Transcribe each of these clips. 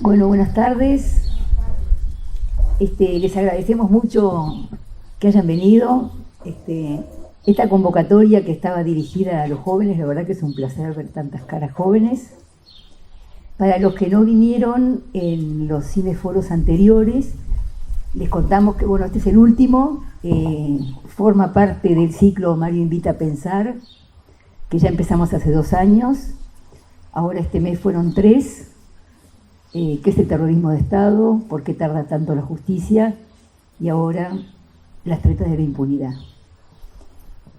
Bueno, buenas tardes. Les agradecemos mucho que hayan venido. Esta convocatoria que estaba dirigida a los jóvenes, la verdad que es un placer ver tantas caras jóvenes. Para los que no vinieron en los cineforos anteriores, les contamos que, bueno, este es el último, forma parte del ciclo Mario Invita a Pensar, que ya empezamos hace 2 años. Ahora este mes fueron 3. ¿Qué es el terrorismo de Estado? ¿Por qué tarda tanto la justicia? Y ahora las tretas de la impunidad.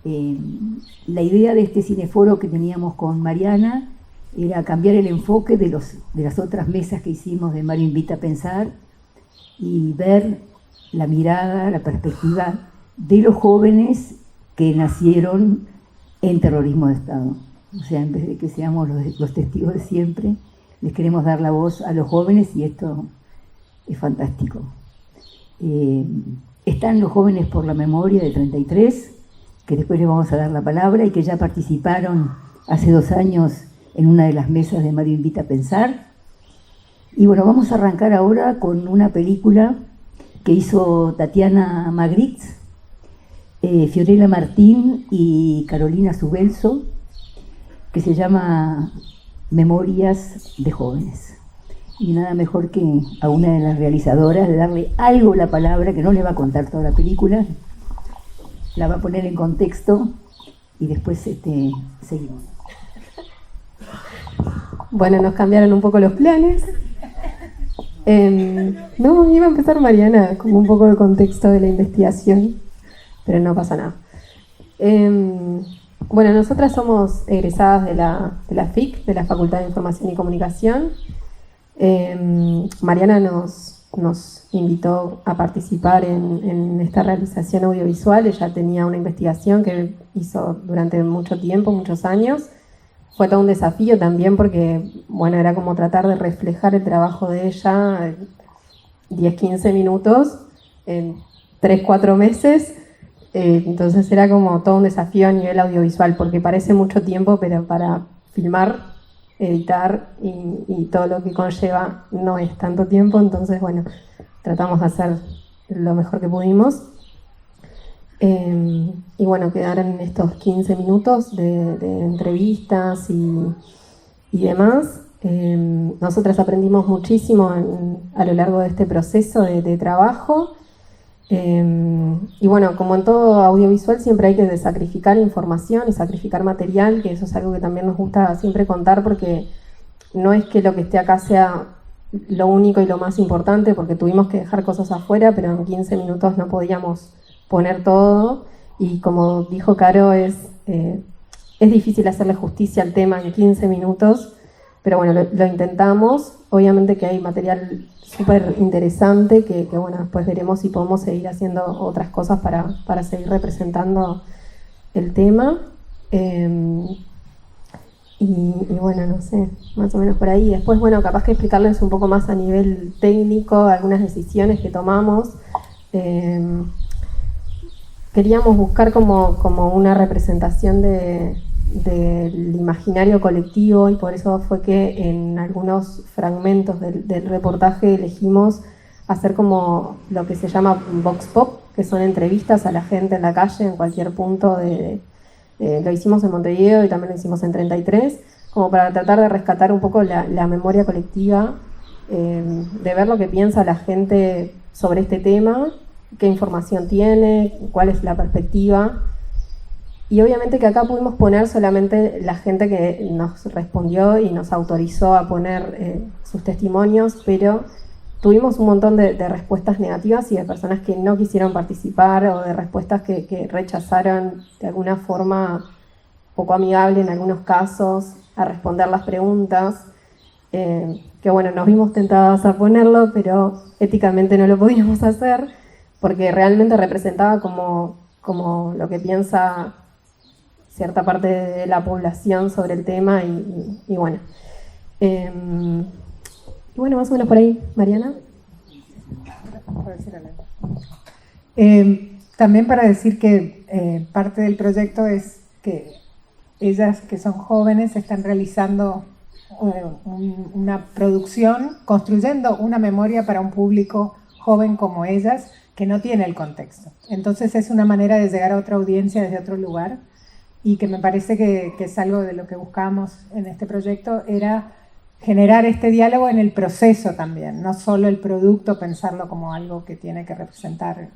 La idea de este cineforo que teníamos con Mariana era cambiar el enfoque de las otras mesas que hicimos de Mario Invita a Pensar y ver la mirada, la perspectiva de los jóvenes que nacieron en terrorismo de Estado. O sea, en vez de que seamos los testigos de siempre, les queremos dar la voz a los jóvenes y esto es fantástico. Están los jóvenes por la memoria de 33, que después les vamos a dar la palabra y que ya participaron hace 2 años en una de las mesas de Mario Invita a Pensar. Y bueno, vamos a arrancar ahora con una película que hizo Tatiana Magritz, Fiorella Martín y Carolina Subelso, que se llama Memorias de Jóvenes. Y nada mejor que a una de las realizadoras de darle algo la palabra, que no le va a contar toda la película, la va a poner en contexto y después seguimos. Bueno, nos cambiaron un poco los planes. No, iba a empezar Mariana como un poco de contexto de la investigación, pero no pasa nada. Bueno, nosotras somos egresadas de la FIC, de la Facultad de Información y Comunicación. Mariana nos invitó a participar en esta realización audiovisual. Ella tenía una investigación que hizo durante mucho tiempo, muchos años. Fue todo un desafío también porque, bueno, era como tratar de reflejar el trabajo de ella 10-15 minutos en 3-4 meses. Entonces era como todo un desafío a nivel audiovisual porque parece mucho tiempo, pero para filmar, editar y todo lo que conlleva no es tanto tiempo. Entonces, bueno, tratamos de hacer lo mejor que pudimos. Y bueno, quedaron estos 15 minutos de entrevistas y demás. Nosotras aprendimos muchísimo a lo largo de este proceso de trabajo. Y bueno, como en todo audiovisual siempre hay que sacrificar información y sacrificar material, que eso es algo que también nos gusta siempre contar porque no es que lo que esté acá sea lo único y lo más importante, porque tuvimos que dejar cosas afuera, pero en 15 minutos no podíamos poner todo. Y como dijo Caro, es difícil hacerle justicia al tema en 15 minutos, pero bueno, lo intentamos. Obviamente que hay material súper interesante que bueno, después veremos si podemos seguir haciendo otras cosas para seguir representando el tema. Y bueno, no sé, más o menos por ahí. Después, bueno, capaz que explicarles un poco más a nivel técnico algunas decisiones que tomamos. Queríamos buscar como una representación del imaginario colectivo y por eso fue que en algunos fragmentos del reportaje elegimos hacer como lo que se llama Vox Pop, que son entrevistas a la gente en la calle en cualquier punto lo hicimos en Montevideo y también lo hicimos en 33, como para tratar de rescatar un poco la memoria colectiva, de ver lo que piensa la gente sobre este tema, qué información tiene, cuál es la perspectiva. Y obviamente que acá pudimos poner solamente la gente que nos respondió y nos autorizó a poner sus testimonios, pero tuvimos un montón de respuestas negativas y de personas que no quisieron participar o de respuestas que rechazaron de alguna forma poco amigable en algunos casos a responder las preguntas. Que bueno, nos vimos tentadas a ponerlo, pero éticamente no lo podíamos hacer porque realmente representaba como lo que piensa cierta parte de la población sobre el tema y bueno. Y bueno, más o menos por ahí, Mariana. También para decir que parte del proyecto es que ellas que son jóvenes están realizando una producción construyendo una memoria para un público joven como ellas, que no tiene el contexto. Entonces es una manera de llegar a otra audiencia desde otro lugar, y que me parece que es algo de lo que buscamos en este proyecto, era generar este diálogo en el proceso también, no solo el producto, pensarlo como algo que tiene que representar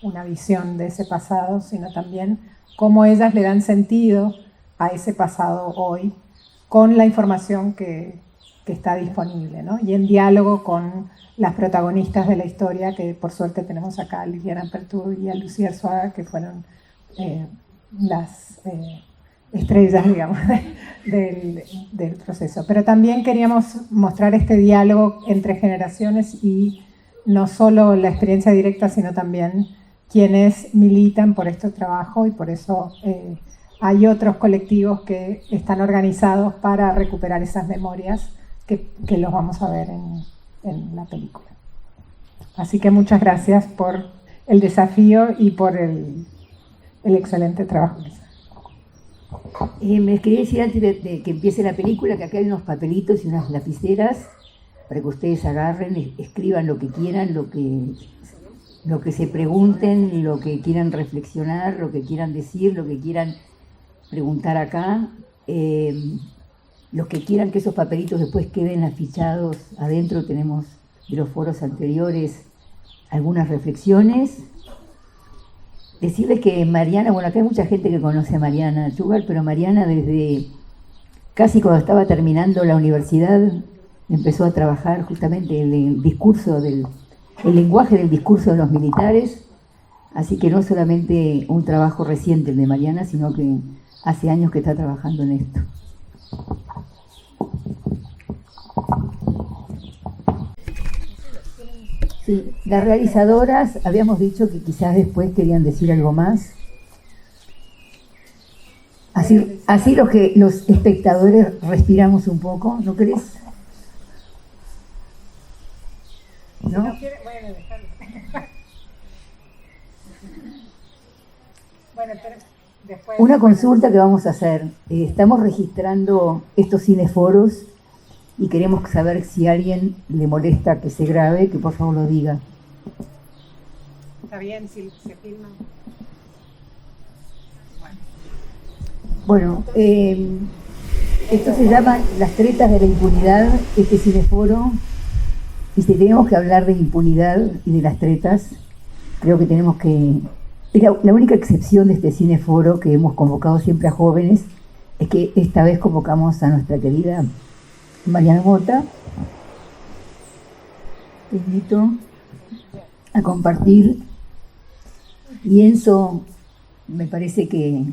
una visión de ese pasado, sino también cómo ellas le dan sentido a ese pasado hoy con la información que está disponible, ¿no? Y en diálogo con las protagonistas de la historia, que por suerte tenemos acá a Liliana Pertú y a Lucía Arzuaga, que fueron las estrellas, digamos, del proceso. Pero también queríamos mostrar este diálogo entre generaciones, y no solo la experiencia directa, sino también quienes militan por este trabajo, y por eso hay otros colectivos que están organizados para recuperar esas memorias que los vamos a ver en la película. Así que muchas gracias por el desafío y por el excelente trabajo que hicieron. Me quería decir antes de que empiece la película que acá hay unos papelitos y unas lapiceras para que ustedes agarren, escriban lo que quieran, lo que se pregunten, lo que quieran reflexionar, lo que quieran decir, lo que quieran preguntar acá. Los que quieran que esos papelitos después queden afichados adentro, tenemos de los foros anteriores algunas reflexiones. Decirles que Mariana, bueno, acá hay mucha gente que conoce a Mariana Chugar, pero Mariana desde casi cuando estaba terminando la universidad empezó a trabajar justamente en el discurso el lenguaje del discurso de los militares, así que no solamente un trabajo reciente el de Mariana, sino que hace años que está trabajando en esto. Sí, las realizadoras habíamos dicho que quizás después querían decir algo más. Así los espectadores respiramos un poco, ¿no crees? ¿No? Bueno, pero después... Una consulta que vamos a hacer. Estamos registrando estos cineforos y queremos saber si a alguien le molesta que se grabe, que por favor lo diga. Está bien si se filma. Bueno, esto se llama Las tretas de la impunidad, este cineforo. Y si tenemos que hablar de impunidad y de las tretas, creo que tenemos que... La única excepción de este cineforo, que hemos convocado siempre a jóvenes, es que esta vez convocamos a nuestra querida Mariana Mota. Te invito a compartir. Y Enzo, me parece que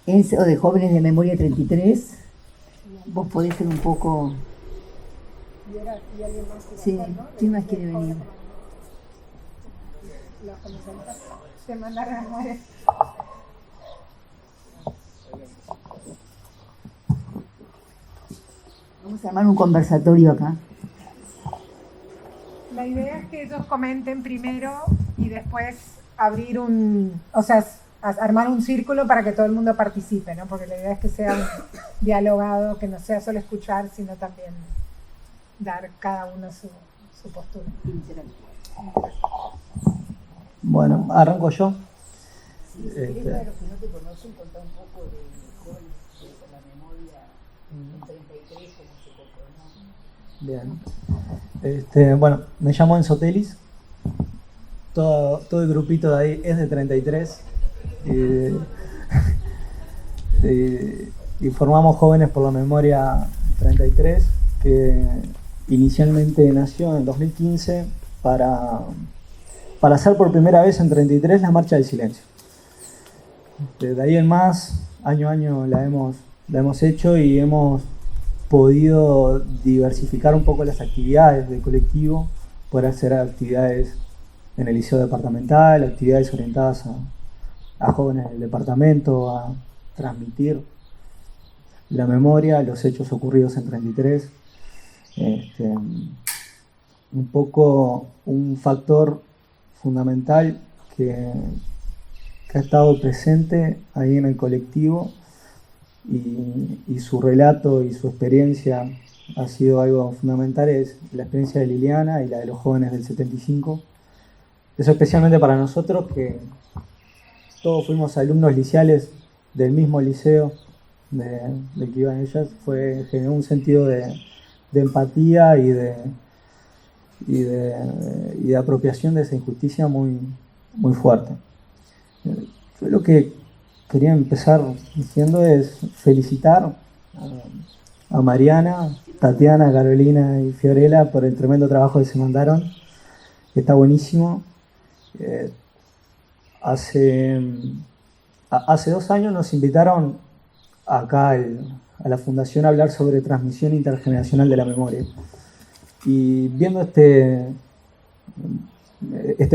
Enzo de Jóvenes de Memoria 33, vos podés ser un poco... ¿Y alguien más quiere Sí, hacer, no? ¿quién más quiere venir? Los comercialistas se mandaron a mover. Vamos a armar un conversatorio acá. La idea es que ellos comenten primero y después abrir armar un círculo para que todo el mundo participe, ¿no? Porque la idea es que sea un dialogado, que no sea solo escuchar, sino también dar cada uno su postura. Bueno, arranco yo. Si querés, para los que no te conocen, contá un poco de jóvenes con la memoria en 33, cómo se componó. Bien. Bueno, me llamo Enzo Telis. Todo el grupito de ahí es de 33. Y formamos Jóvenes por la Memoria 33, que inicialmente nació en 2015 para hacer por primera vez en 33 la Marcha del Silencio. De ahí en más, año a año la hemos hecho y hemos podido diversificar un poco las actividades del colectivo, poder hacer actividades en el liceo departamental, actividades orientadas a jóvenes del departamento, a transmitir la memoria, los hechos ocurridos en 33. Un poco un factor fundamental que ha estado presente ahí en el colectivo y su relato y su experiencia ha sido algo fundamental, es la experiencia de Liliana y la de los jóvenes del 75. Eso especialmente para nosotros, que todos fuimos alumnos liceales del mismo liceo del que iban ellas, generó un sentido de empatía y de apropiación de esa injusticia muy, muy fuerte. Yo lo que quería empezar diciendo es felicitar a Mariana, Tatiana, Carolina y Fiorella por el tremendo trabajo que se mandaron, que está buenísimo. Hace 2 años nos invitaron acá a la Fundación a hablar sobre transmisión intergeneracional de la memoria. Y viendo este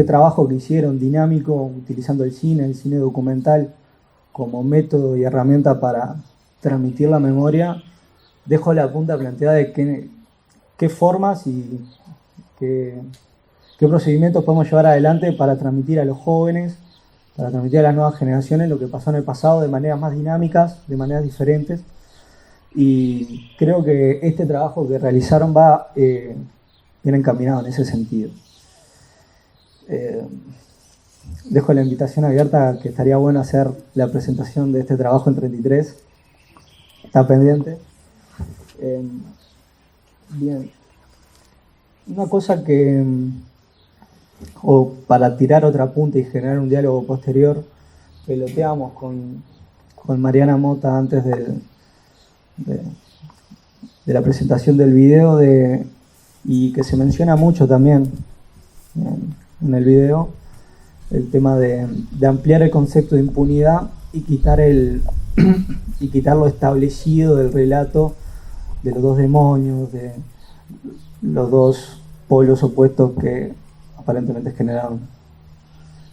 trabajo que hicieron dinámico, utilizando el cine documental como método y herramienta para transmitir la memoria, dejo la punta planteada de qué formas y qué procedimientos podemos llevar adelante para transmitir a los jóvenes, para transmitir a las nuevas generaciones lo que pasó en el pasado de maneras más dinámicas, de maneras diferentes. Y creo que este trabajo que realizaron va bien encaminado en ese sentido. Dejo la invitación abierta, que estaría bueno hacer la presentación de este trabajo en 33. Está pendiente. Bien. Una cosa o para tirar otra punta y generar un diálogo posterior, peloteamos con Mariana Mota antes de la presentación del video, y que se menciona mucho también en el video, el tema de ampliar el concepto de impunidad y quitar lo establecido del relato de los dos demonios, de los dos polos opuestos que aparentemente generaron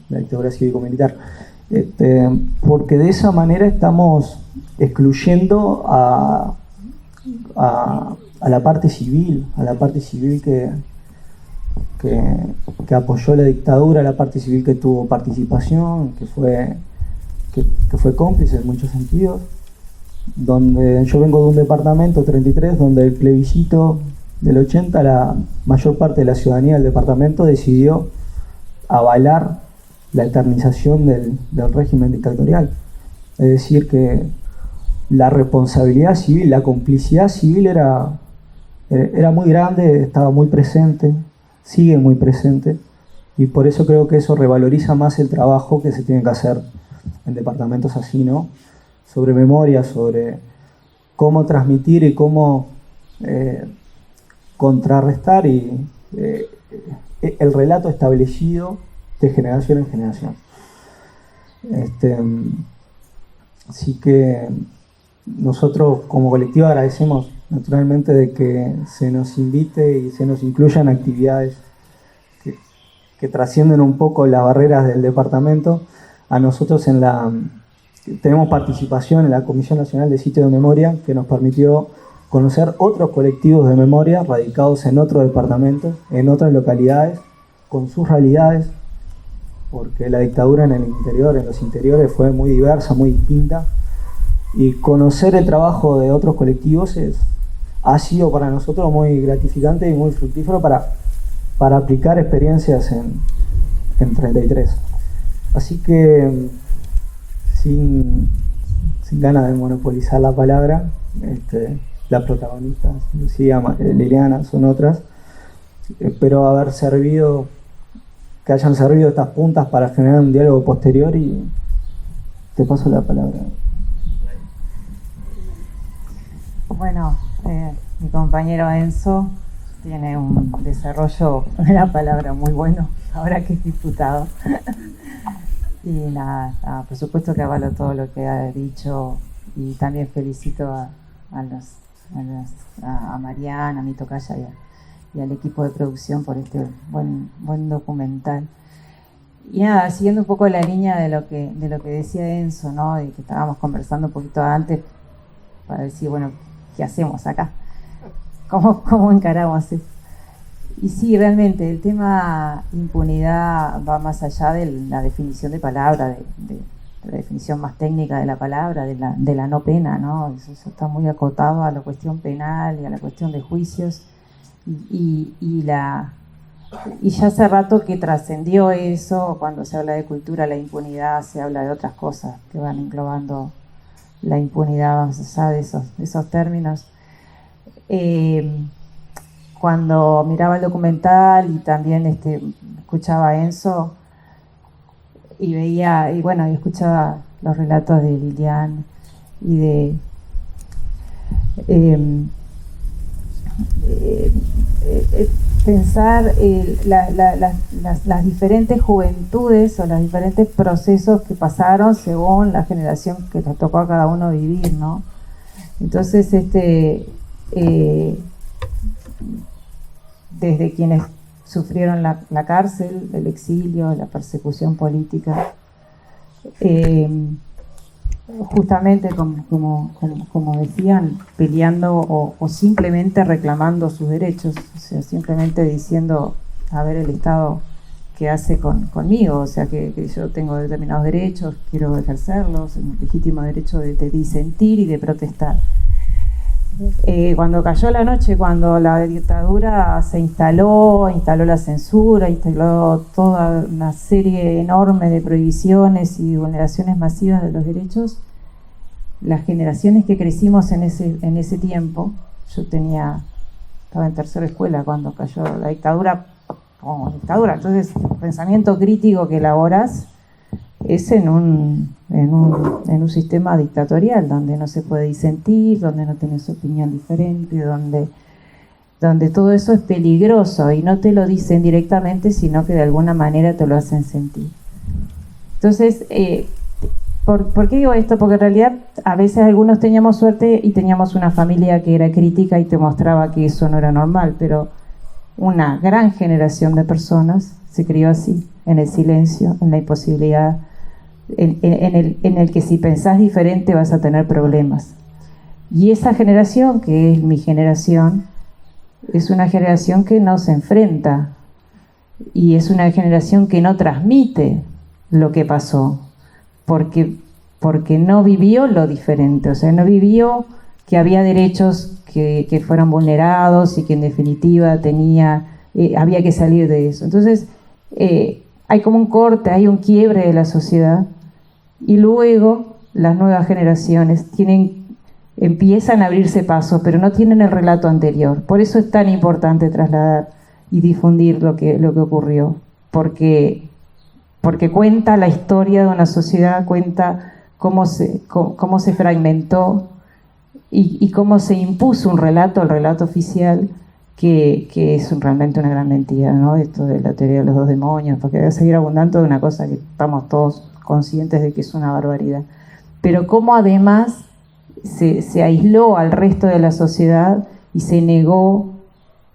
la dictadura cívico-militar. Porque de esa manera estamos excluyendo a la parte civil, que apoyó la dictadura, a la parte civil que tuvo participación, que fue cómplice en muchos sentidos. Donde yo vengo de un departamento 33 donde el plebiscito del 80, la mayor parte de la ciudadanía del departamento decidió avalar la eternización del régimen dictatorial. Es decir, que la responsabilidad civil, la complicidad civil era muy grande, estaba muy presente, sigue muy presente, y por eso creo que eso revaloriza más el trabajo que se tiene que hacer en departamentos así, ¿no? Sobre memoria, sobre cómo transmitir y cómo contrarrestar el relato establecido de generación en generación. Así que nosotros como colectivo agradecemos naturalmente de que se nos invite y se nos incluyan actividades que trascienden un poco las barreras del departamento. A nosotros tenemos participación en la Comisión Nacional de Sitio de Memoria, que nos permitió conocer otros colectivos de memoria radicados en otros departamentos, en otras localidades, con sus realidades, porque la dictadura en los interiores fue muy diversa, muy distinta, y conocer el trabajo de otros colectivos ha sido para nosotros muy gratificante y muy fructífero para aplicar experiencias en 33. Así que, sin ganas de monopolizar la palabra, las protagonistas, Lucía, Liliana, son otras. Espero que hayan servido estas puntas para generar un diálogo posterior, y te paso la palabra. Bueno, mi compañero Enzo tiene un desarrollo de la palabra muy bueno, ahora que es diputado. Y nada, por supuesto que avalo todo lo que ha dicho, y también felicito a Mariana, a mi tocaya y al equipo de producción por este buen documental. Y nada, siguiendo un poco la línea de lo que decía Enzo, ¿no? Y que estábamos conversando un poquito antes, para decir, bueno, ¿qué hacemos acá? ¿Cómo encaramos eso? Y sí, realmente el tema impunidad va más allá de la definición de palabra, la definición más técnica de la palabra, de la no pena, ¿no? Eso está muy acotado a la cuestión penal y a la cuestión de juicios, y ya hace rato que trascendió eso. Cuando se habla de cultura, la impunidad, se habla de otras cosas que van englobando la impunidad más allá de esos términos. Cuando miraba el documental y también escuchaba a Enzo y veía, y escuchaba los relatos de Lilian y de pensar las diferentes juventudes o los diferentes procesos que pasaron según la generación que les tocó a cada uno vivir, ¿no? Entonces, desde quienes sufrieron la cárcel, el exilio, la persecución política, justamente como decían, peleando o simplemente reclamando sus derechos, o sea, simplemente diciendo, a ver el Estado qué hace conmigo, o sea, que yo tengo determinados derechos, quiero ejercerlos, el legítimo derecho de disentir y de protestar. Cuando cayó la noche, cuando la dictadura se instaló la censura, instaló toda una serie enorme de prohibiciones y vulneraciones masivas de los derechos, las generaciones que crecimos en ese tiempo, yo estaba en tercera escuela cuando cayó la dictadura, como dictadura, entonces el pensamiento crítico que elaborás es en un sistema dictatorial donde no se puede disentir, donde no tenés opinión diferente, donde todo eso es peligroso y no te lo dicen directamente, sino que de alguna manera te lo hacen sentir. Entonces, ¿por qué digo esto? Porque en realidad a veces algunos teníamos suerte y teníamos una familia que era crítica y te mostraba que eso no era normal, pero una gran generación de personas se crió así, en el silencio, en la imposibilidad, en el que si pensás diferente vas a tener problemas. Y esa generación, que es mi generación, es una generación que no se enfrenta y es una generación que no transmite lo que pasó, porque no vivió lo diferente, o sea, no vivió que había derechos que fueron vulnerados y que en definitiva había que salir de eso. Entonces, hay como un corte, hay un quiebre de la sociedad, y luego las nuevas generaciones empiezan a abrirse paso, pero no tienen el relato anterior. Por eso es tan importante trasladar y difundir lo que ocurrió, porque cuenta la historia de una sociedad, cuenta cómo se fragmentó y cómo se impuso un relato, el relato oficial, que es realmente una gran mentira, ¿no? Esto de la teoría de los dos demonios, porque voy a seguir abundando de una cosa que estamos todos conscientes de que es una barbaridad, pero cómo además se aisló al resto de la sociedad y se negó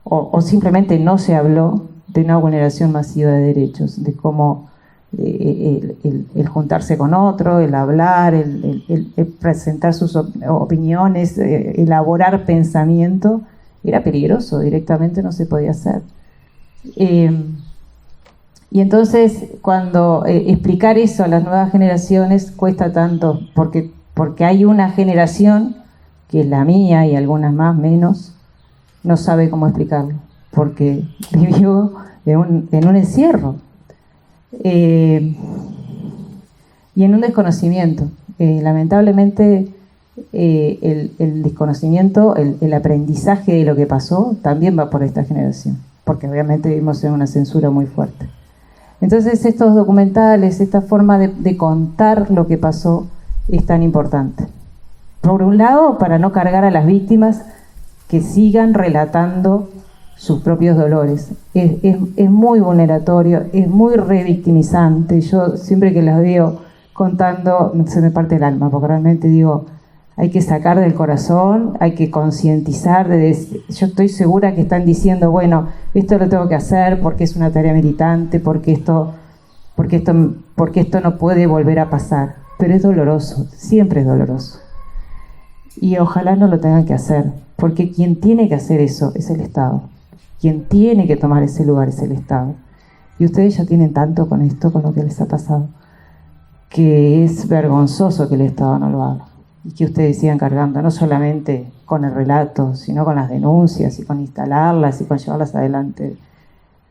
o simplemente no se habló de una vulneración masiva de derechos, de cómo el juntarse con otro, el hablar, el presentar sus opiniones, elaborar pensamiento, era peligroso, directamente no se podía hacer. Y entonces, cuando explicar eso a las nuevas generaciones cuesta tanto, porque hay una generación, que es la mía y algunas más, menos, no sabe cómo explicarlo, porque vivió en un encierro y en un desconocimiento. Lamentablemente, el desconocimiento, el aprendizaje de lo que pasó, también va por esta generación, porque obviamente vivimos en una censura muy fuerte. Entonces estos documentales, esta forma de contar lo que pasó es tan importante. Por un lado, para no cargar a las víctimas que sigan relatando sus propios dolores. Es muy vulneratorio, es muy revictimizante. Yo siempre que las veo contando, se me parte el alma, porque realmente digo, hay que sacar del corazón, hay que concientizar. Yo estoy segura que están diciendo, bueno, esto lo tengo que hacer porque es una tarea militante, porque esto no puede volver a pasar. Pero es doloroso, siempre es doloroso. Y ojalá no lo tengan que hacer, porque quien tiene que hacer eso es el Estado. Quien tiene que tomar ese lugar es el Estado. Y ustedes ya tienen tanto con esto, con lo que les ha pasado, que es vergonzoso que el Estado no lo haga y que ustedes sigan cargando, no solamente con el relato, sino con las denuncias y con instalarlas y con llevarlas adelante.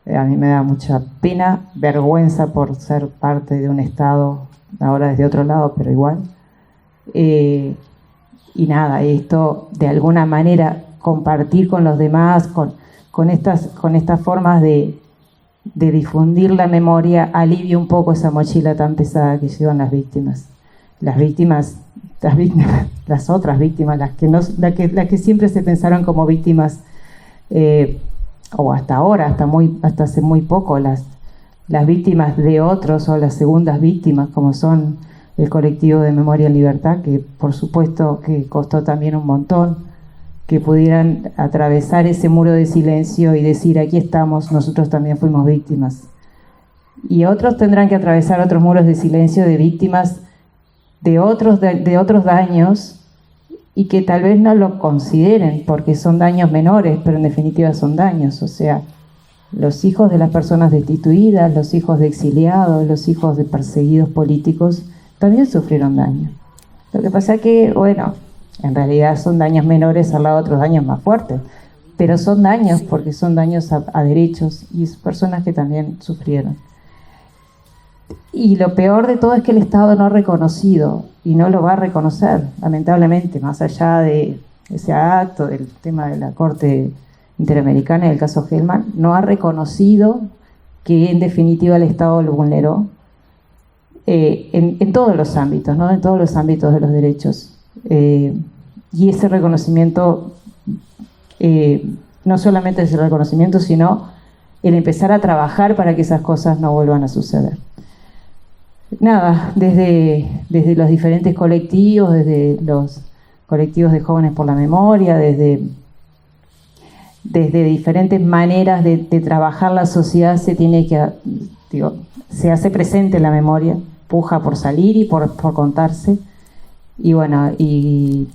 A mí me da mucha pena, vergüenza por ser parte de un Estado, ahora desde otro lado, pero igual. Y nada, esto de alguna manera compartir con los demás, con estas formas de difundir la memoria, alivia un poco esa mochila tan pesada que llevan las víctimas. Las otras víctimas, las que siempre se pensaron como víctimas, o hasta ahora, hasta hace muy poco, las víctimas de otros o las segundas víctimas, como son el colectivo de Memoria en Libertad, que por supuesto que costó también un montón, que pudieran atravesar ese muro de silencio y decir, aquí estamos, nosotros también fuimos víctimas. Y otros tendrán que atravesar otros muros de silencio de víctimas de otros daños, y que tal vez no lo consideren porque son daños menores, pero en definitiva son daños. O sea, los hijos de las personas destituidas, los hijos de exiliados, los hijos de perseguidos políticos también sufrieron daño. Lo que pasa es que, bueno, en realidad son daños menores al lado de otros daños más fuertes, pero son daños porque son daños a derechos y personas que también sufrieron. Y lo peor de todo es que el Estado no ha reconocido y no lo va a reconocer, lamentablemente, más allá de ese acto, del tema de la Corte Interamericana y el caso Hellman, no ha reconocido que en definitiva el Estado lo vulneró en todos los ámbitos, ¿no? En todos los ámbitos de los derechos. Y ese reconocimiento, no solamente ese reconocimiento, sino el empezar a trabajar para que esas cosas no vuelvan a suceder. Nada, desde los diferentes colectivos, desde los colectivos de Jóvenes por la Memoria, desde diferentes maneras de trabajar la sociedad, se hace presente la memoria, puja por salir y por contarse. Y bueno, y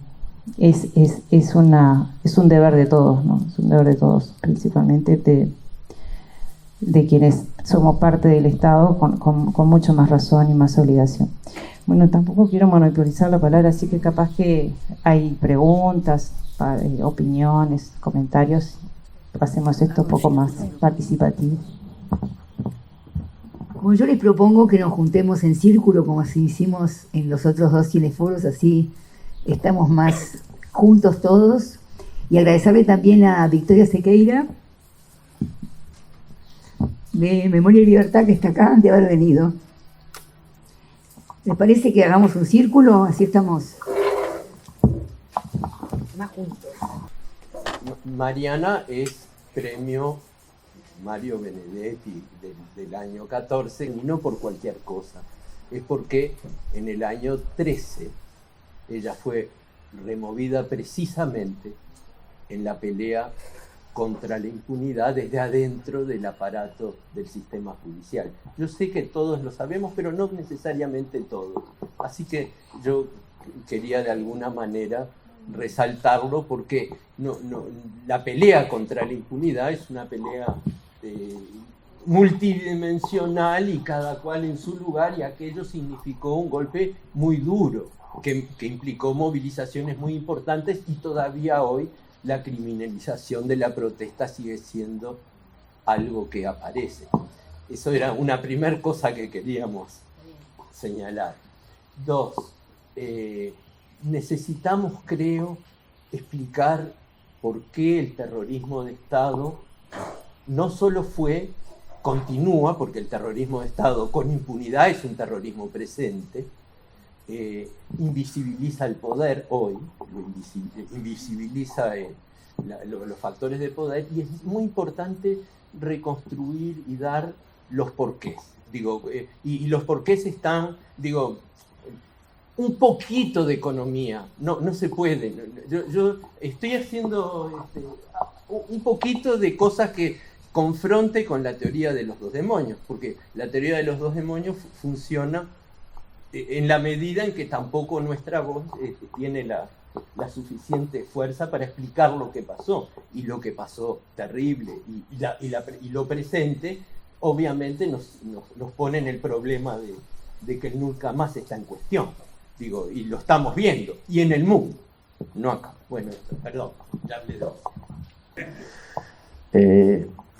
es un deber de todos, ¿no? Es un deber de todos, principalmente de quienes somos parte del Estado con mucho más razón y más obligación. Bueno, tampoco quiero monopolizar la palabra, así que capaz que hay preguntas, opiniones, comentarios. Hacemos esto un poco más participativo. Bueno, yo les propongo que nos juntemos en círculo como así hicimos en los otros 2 cineforos, así estamos más juntos todos. Y agradecerle también a Victoria Sequeira, de Memoria y Libertad, que está acá, de haber venido. ¿Les parece que hagamos un círculo? Así estamos más juntos. Mariana es premio Mario Benedetti del año 14, y no por cualquier cosa. Es porque en el año 13 ella fue removida precisamente en la pelea contra la impunidad desde adentro del aparato del sistema judicial. Yo sé que todos lo sabemos, pero no necesariamente todos. Así que yo quería de alguna manera resaltarlo, porque la pelea contra la impunidad es una pelea multidimensional y cada cual en su lugar, y aquello significó un golpe muy duro que implicó movilizaciones muy importantes, y todavía hoy la criminalización de la protesta sigue siendo algo que aparece. Eso era una primera cosa que queríamos señalar. 2, necesitamos, creo, explicar por qué el terrorismo de Estado no solo continúa, porque el terrorismo de Estado con impunidad es un terrorismo presente, invisibiliza el poder hoy, invisibiliza los factores de poder, y es muy importante reconstruir y dar los porqués. Y los porqués están, un poquito de economía, no se puede. Yo estoy haciendo un poquito de cosas que confronte con la teoría de los 2 demonios, porque la teoría de los 2 demonios funciona en la medida en que tampoco nuestra voz tiene la suficiente fuerza para explicar lo que pasó, y lo que pasó terrible y lo presente obviamente nos pone en el problema de que él nunca más está en cuestión. Digo, y lo estamos viendo, y en el mundo, no acá. Bueno, perdón, ya hablé de vos.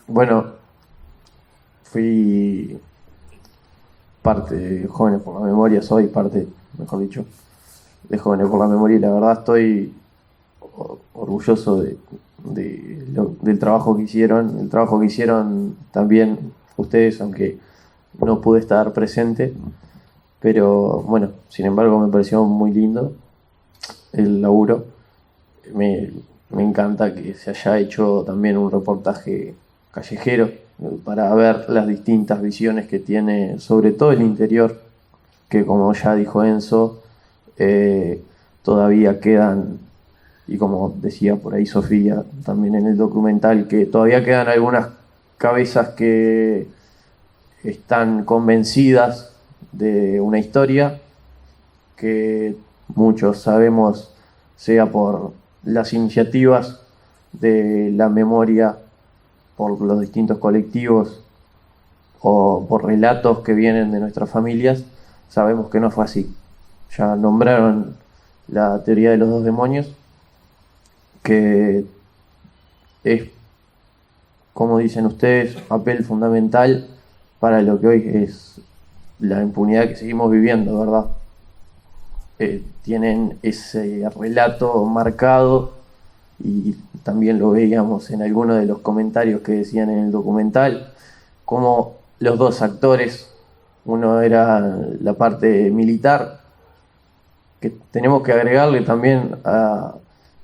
Bueno, fui parte de Jóvenes por la Memoria, soy parte, mejor dicho, de Jóvenes por la Memoria, y la verdad estoy orgulloso del trabajo que hicieron, el trabajo que hicieron también ustedes, aunque no pude estar presente, pero bueno, sin embargo me pareció muy lindo el laburo. Me encanta que se haya hecho también un reportaje callejero para ver las distintas visiones que tiene, sobre todo el interior, que como ya dijo Enzo, todavía quedan, y como decía por ahí Sofía también en el documental, que todavía quedan algunas cabezas que están convencidas de una historia que muchos sabemos, sea por las iniciativas de la memoria, por los distintos colectivos o por relatos que vienen de nuestras familias, sabemos que no fue así. Ya nombraron la teoría de los dos demonios, que es, como dicen ustedes, papel fundamental para lo que hoy es la impunidad que seguimos viviendo, ¿verdad? Tienen ese relato marcado, y también lo veíamos en algunos de los comentarios que decían en el documental, como los dos actores, uno era la parte militar, que tenemos que agregarle también a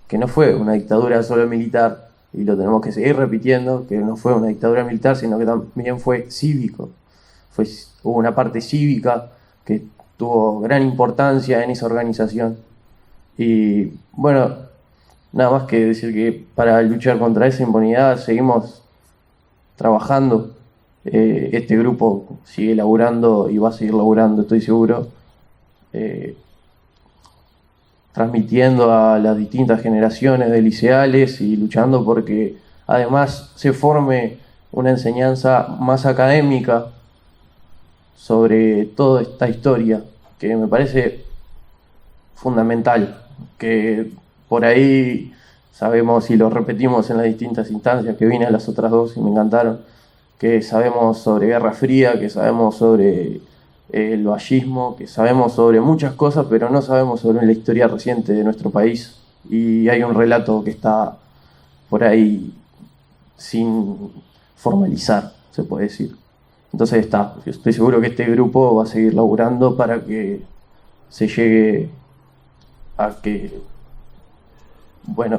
que no fue una dictadura solo militar, y lo tenemos que seguir repitiendo, que no fue una dictadura militar, sino que también fue cívico. Hubo una parte cívica que tuvo gran importancia en esa organización. Y bueno, nada más que decir que para luchar contra esa impunidad seguimos trabajando. Este grupo sigue laburando y va a seguir laburando, estoy seguro, transmitiendo a las distintas generaciones de liceales y luchando porque además se forme una enseñanza más académica sobre toda esta historia, que me parece fundamental, que por ahí sabemos y lo repetimos en las distintas instancias, que vine a las otras dos y me encantaron, que sabemos sobre Guerra Fría, que sabemos sobre el vallismo, que sabemos sobre muchas cosas, pero no sabemos sobre la historia reciente de nuestro país, y hay un relato que está por ahí sin formalizar, se puede decir. Entonces yo estoy seguro que este grupo va a seguir laburando para que se llegue a que, bueno,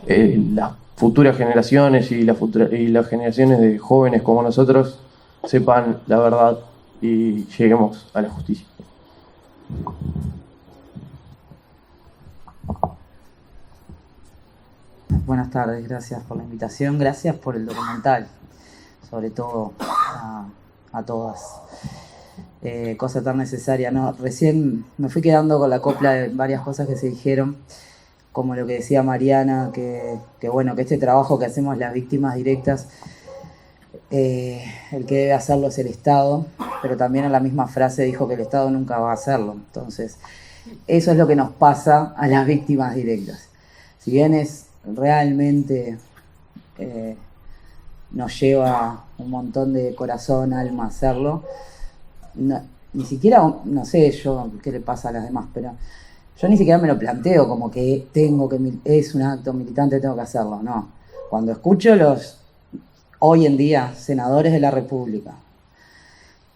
las futuras generaciones y las generaciones de jóvenes como nosotros sepan la verdad y lleguemos a la justicia. Buenas tardes, gracias por la invitación, gracias por el documental, sobre todo a todas. Cosa tan necesaria, ¿no? Recién me fui quedando con la copla de varias cosas que se dijeron, como lo que decía Mariana, que bueno, que este trabajo que hacemos las víctimas directas, el que debe hacerlo es el Estado, pero también en la misma frase dijo que el Estado nunca va a hacerlo. Entonces, eso es lo que nos pasa a las víctimas directas. Si bien es realmente nos lleva un montón de corazón, alma hacerlo, no, ni siquiera, no sé yo qué le pasa a las demás, pero yo ni siquiera me lo planteo como que es un acto militante, tengo que hacerlo, no. Cuando escucho los hoy en día senadores de la República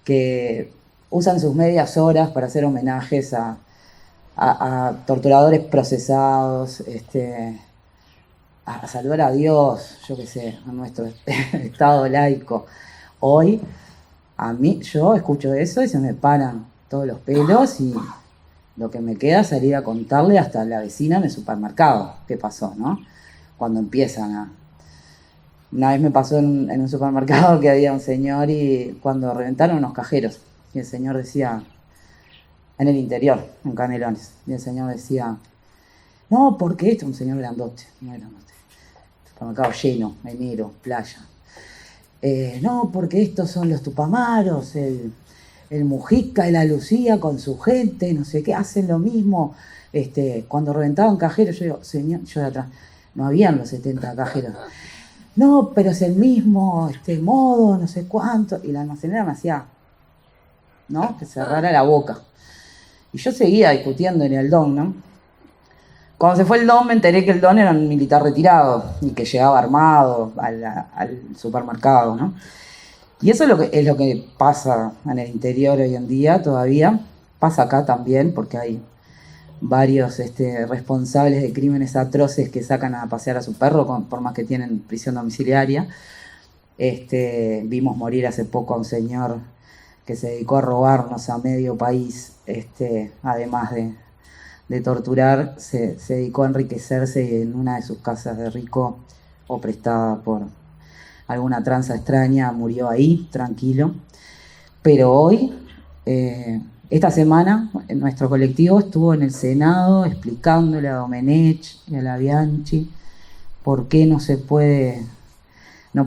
que usan sus medias horas para hacer homenajes a torturadores procesados, a salvar a Dios, yo qué sé, a nuestro Estado laico. Hoy, yo escucho eso y se me paran todos los pelos, y lo que me queda es salir a contarle hasta a la vecina en el supermercado qué pasó, ¿no? Cuando empiezan Una vez me pasó en un supermercado que había un señor y cuando reventaron unos cajeros, y el señor decía, en el interior, en Canelones, y el señor decía, no, porque esto, un señor grandote, muy grandote, supermercado lleno, enero, playa. No, porque estos son los Tupamaros, el el Mujica y la Lucía con su gente, no sé qué, hacen lo mismo. Cuando reventaban cajeros, yo digo, señor, yo de atrás, no habían los 70 cajeros. No, pero es el mismo modo, no sé cuánto. Y la almacenera me hacía, ¿no? Que cerrara la boca. Y yo seguía discutiendo en el don, ¿no? Cuando se fue el don me enteré que el don era un militar retirado y que llegaba armado al supermercado, ¿no? Y eso es lo que pasa en el interior hoy en día todavía. Pasa acá también porque hay varios responsables de crímenes atroces que sacan a pasear a su perro por más que tienen prisión domiciliaria. Vimos morir hace poco a un señor que se dedicó a robarnos a medio país, además de torturar, se dedicó a enriquecerse y en una de sus casas de rico o prestada por alguna tranza extraña murió ahí, tranquilo. Pero hoy, esta semana, nuestro colectivo estuvo en el Senado explicándole a Domenech y a la Bianchi por qué no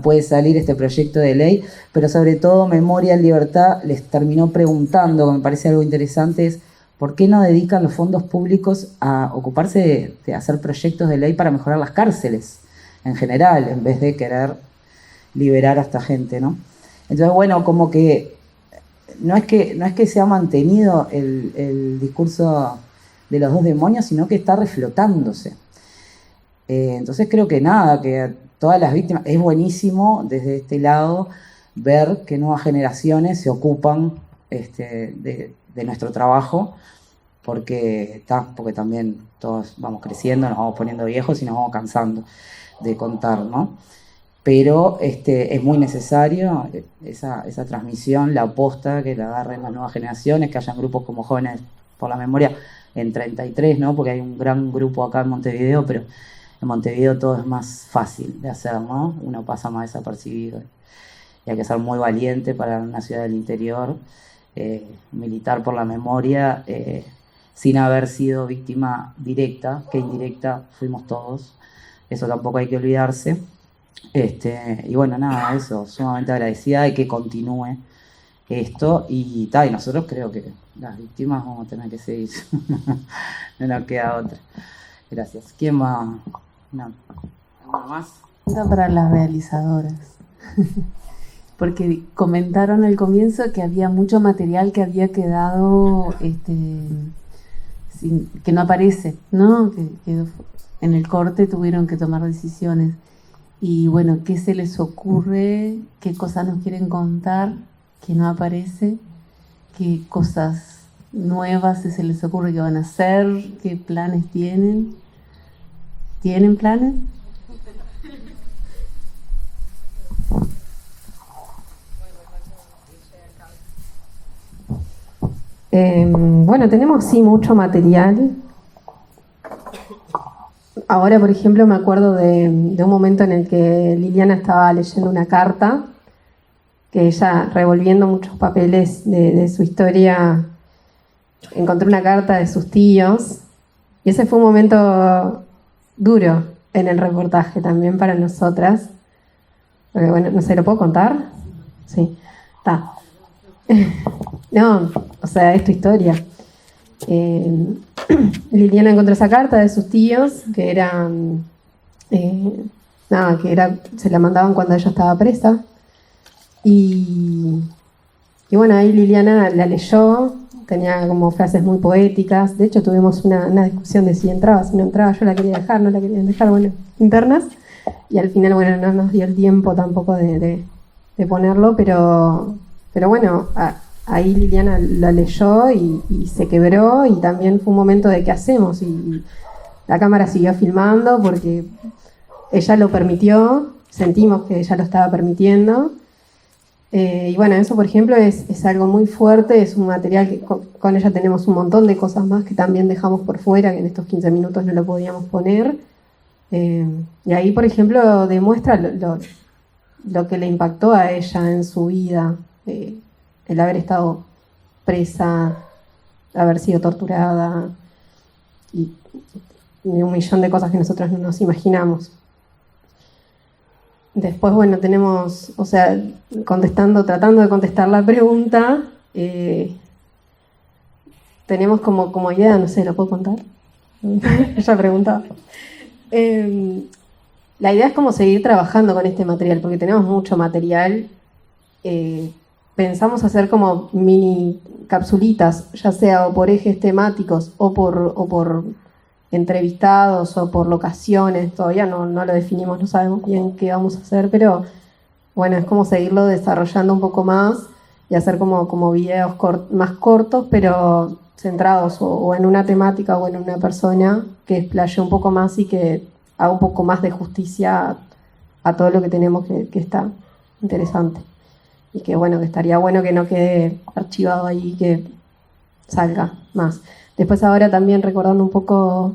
puede salir este proyecto de ley, pero sobre todo Memoria en Libertad les terminó preguntando, que me parece algo interesante, es ¿por qué no dedican los fondos públicos a ocuparse de hacer proyectos de ley para mejorar las cárceles en general, en vez de querer liberar a esta gente, ¿no? Entonces, bueno, como que no es que se ha mantenido el discurso de los dos demonios, sino que está reflotándose. Entonces creo que nada, que todas las víctimas, es buenísimo desde este lado ver que nuevas generaciones se ocupan de nuestro trabajo, porque también todos vamos creciendo, nos vamos poniendo viejos y nos vamos cansando de contar, ¿no? Pero es muy necesario esa transmisión, la aposta, que la agarren las nuevas generaciones, que hayan grupos como Jóvenes por la Memoria en 33, ¿no? Porque hay un gran grupo acá en Montevideo, pero en Montevideo todo es más fácil de hacer, ¿no? Uno pasa más desapercibido. Y hay que ser muy valiente para una ciudad del interior, militar por la memoria, sin haber sido víctima directa, que indirecta fuimos todos. Eso tampoco hay que olvidarse. Y bueno, nada, eso, sumamente agradecida de que continúe esto y nosotros creo que las víctimas vamos a tener que seguir. No nos queda otra. Gracias. ¿Quién va? No. ¿Alguno más? Para las realizadoras. Porque comentaron al comienzo que había mucho material que había quedado que no aparece, ¿no? Que en el corte tuvieron que tomar decisiones. Y bueno, ¿qué se les ocurre? ¿Qué cosas nos quieren contar que no aparece? ¿Qué cosas nuevas se les ocurre que van a hacer? ¿Qué planes tienen? ¿Tienen planes? Bueno, tenemos sí mucho material. Ahora, por ejemplo, me acuerdo de un momento en el que Liliana estaba leyendo una carta, que ella, revolviendo muchos papeles de su historia, encontró una carta de sus tíos, y ese fue un momento duro en el reportaje también para nosotras. Porque, bueno, no sé, ¿lo puedo contar? Sí, está. No, o sea, es tu historia. Liliana encontró esa carta de sus tíos, que eran, se la mandaban cuando ella estaba presa. Y bueno, ahí Liliana la leyó, tenía como frases muy poéticas. De hecho, tuvimos una discusión de si entraba, si no entraba. Yo la quería dejar, no la querían dejar, bueno, internas. Y al final, bueno, no nos dio el tiempo tampoco de ponerlo, pero bueno, ahí Liliana la leyó y se quebró, y también fue un momento de qué hacemos, y la cámara siguió filmando porque ella lo permitió, sentimos que ella lo estaba permitiendo, y bueno, eso por ejemplo es algo muy fuerte, es un material que con ella tenemos un montón de cosas más que también dejamos por fuera, que en estos 15 minutos no lo podíamos poner, y ahí por ejemplo demuestra lo que le impactó a ella en su vida, el haber estado presa, haber sido torturada y un millón de cosas que nosotros no nos imaginamos. Después, bueno, tenemos, o sea, tratando de contestar la pregunta, tenemos como idea, no sé, ¿lo puedo contar? Ella preguntaba. La idea es como seguir trabajando con este material, porque tenemos mucho material. Pensamos hacer como mini capsulitas, ya sea o por ejes temáticos o por entrevistados o por locaciones. Todavía no lo definimos, no sabemos bien qué vamos a hacer, pero bueno, es como seguirlo desarrollando un poco más y hacer como videos más cortos, pero centrados o en una temática o en una persona que explaye un poco más y que haga un poco más de justicia a todo lo que tenemos que está interesante. Y que bueno, que estaría bueno que no quede archivado ahí, que salga más. Después ahora también recordando un poco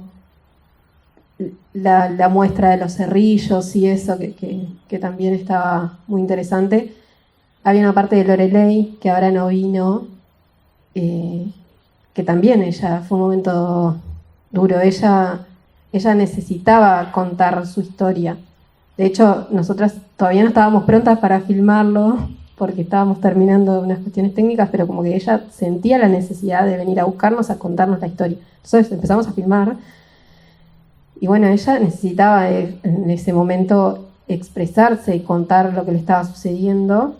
la muestra de los cerrillos y eso, que también estaba muy interesante. Había una parte de Lorelei, que ahora no vino, que también ella, fue un momento duro. Ella necesitaba contar su historia. De hecho, nosotras todavía no estábamos prontas para filmarlo, porque estábamos terminando unas cuestiones técnicas, pero como que ella sentía la necesidad de venir a buscarnos, a contarnos la historia. Entonces empezamos a filmar, y bueno, ella necesitaba en ese momento expresarse y contar lo que le estaba sucediendo,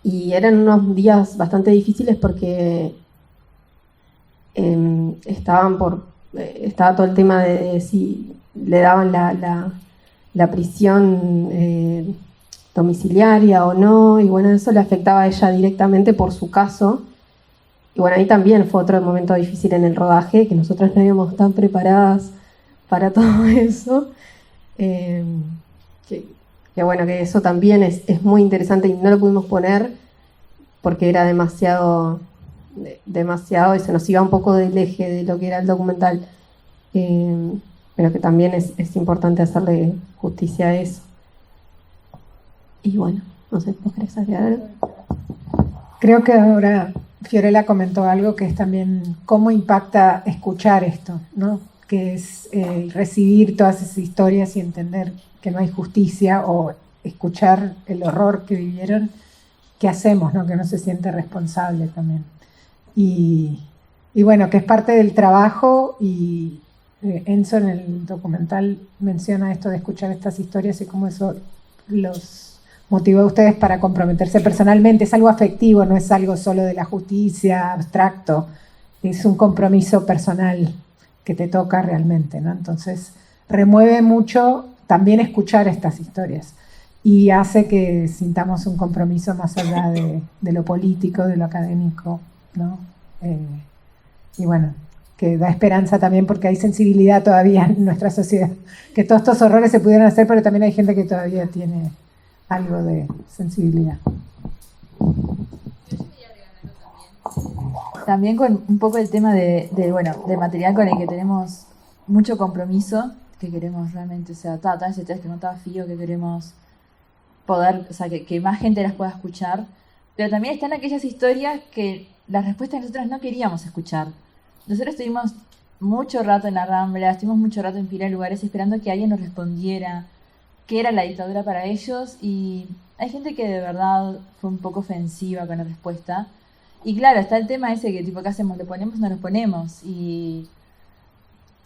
y eran unos días bastante difíciles porque estaba todo el tema de si le daban la prisión domiciliaria o no, y bueno, eso le afectaba a ella directamente por su caso. Y bueno, ahí también fue otro momento difícil en el rodaje, que nosotras no íbamos tan preparadas para todo eso. Que bueno, que eso también es muy interesante y no lo pudimos poner porque era demasiado y se nos iba un poco del eje de lo que era el documental. Pero que también es importante hacerle justicia a eso. Y bueno, no sé, ¿vos querés agregar algo? Creo que ahora Fiorella comentó algo que es también cómo impacta escuchar esto, ¿no? Que es recibir todas esas historias y entender que no hay justicia, o escuchar el horror que vivieron, ¿qué hacemos, no? Que uno se siente responsable también. Y bueno, que es parte del trabajo, y Enzo en el documental menciona esto de escuchar estas historias y cómo eso los motivó a ustedes para comprometerse personalmente. Es algo afectivo, no es algo solo de la justicia, abstracto, es un compromiso personal que te toca realmente, ¿no? Entonces remueve mucho también escuchar estas historias y hace que sintamos un compromiso más allá de lo político, de lo académico, ¿no? Y bueno, que da esperanza también porque hay sensibilidad todavía en nuestra sociedad, que todos estos horrores se pudieran hacer, pero también hay gente que todavía tiene algo de sensibilidad. También con un poco el tema de material con el que tenemos mucho compromiso, que queremos realmente, o sea, todas esas historias que contaba Fío, que queremos poder, o sea, que más gente las pueda escuchar, pero también están aquellas historias que las respuestas nosotros no queríamos escuchar. Nosotros estuvimos mucho rato en la Rambla, estuvimos mucho rato en pila de lugares esperando que alguien nos respondiera qué era la dictadura para ellos, y hay gente que de verdad fue un poco ofensiva con la respuesta. Y claro, está el tema ese que tipo, ¿qué hacemos? ¿Lo ponemos o no lo ponemos? Y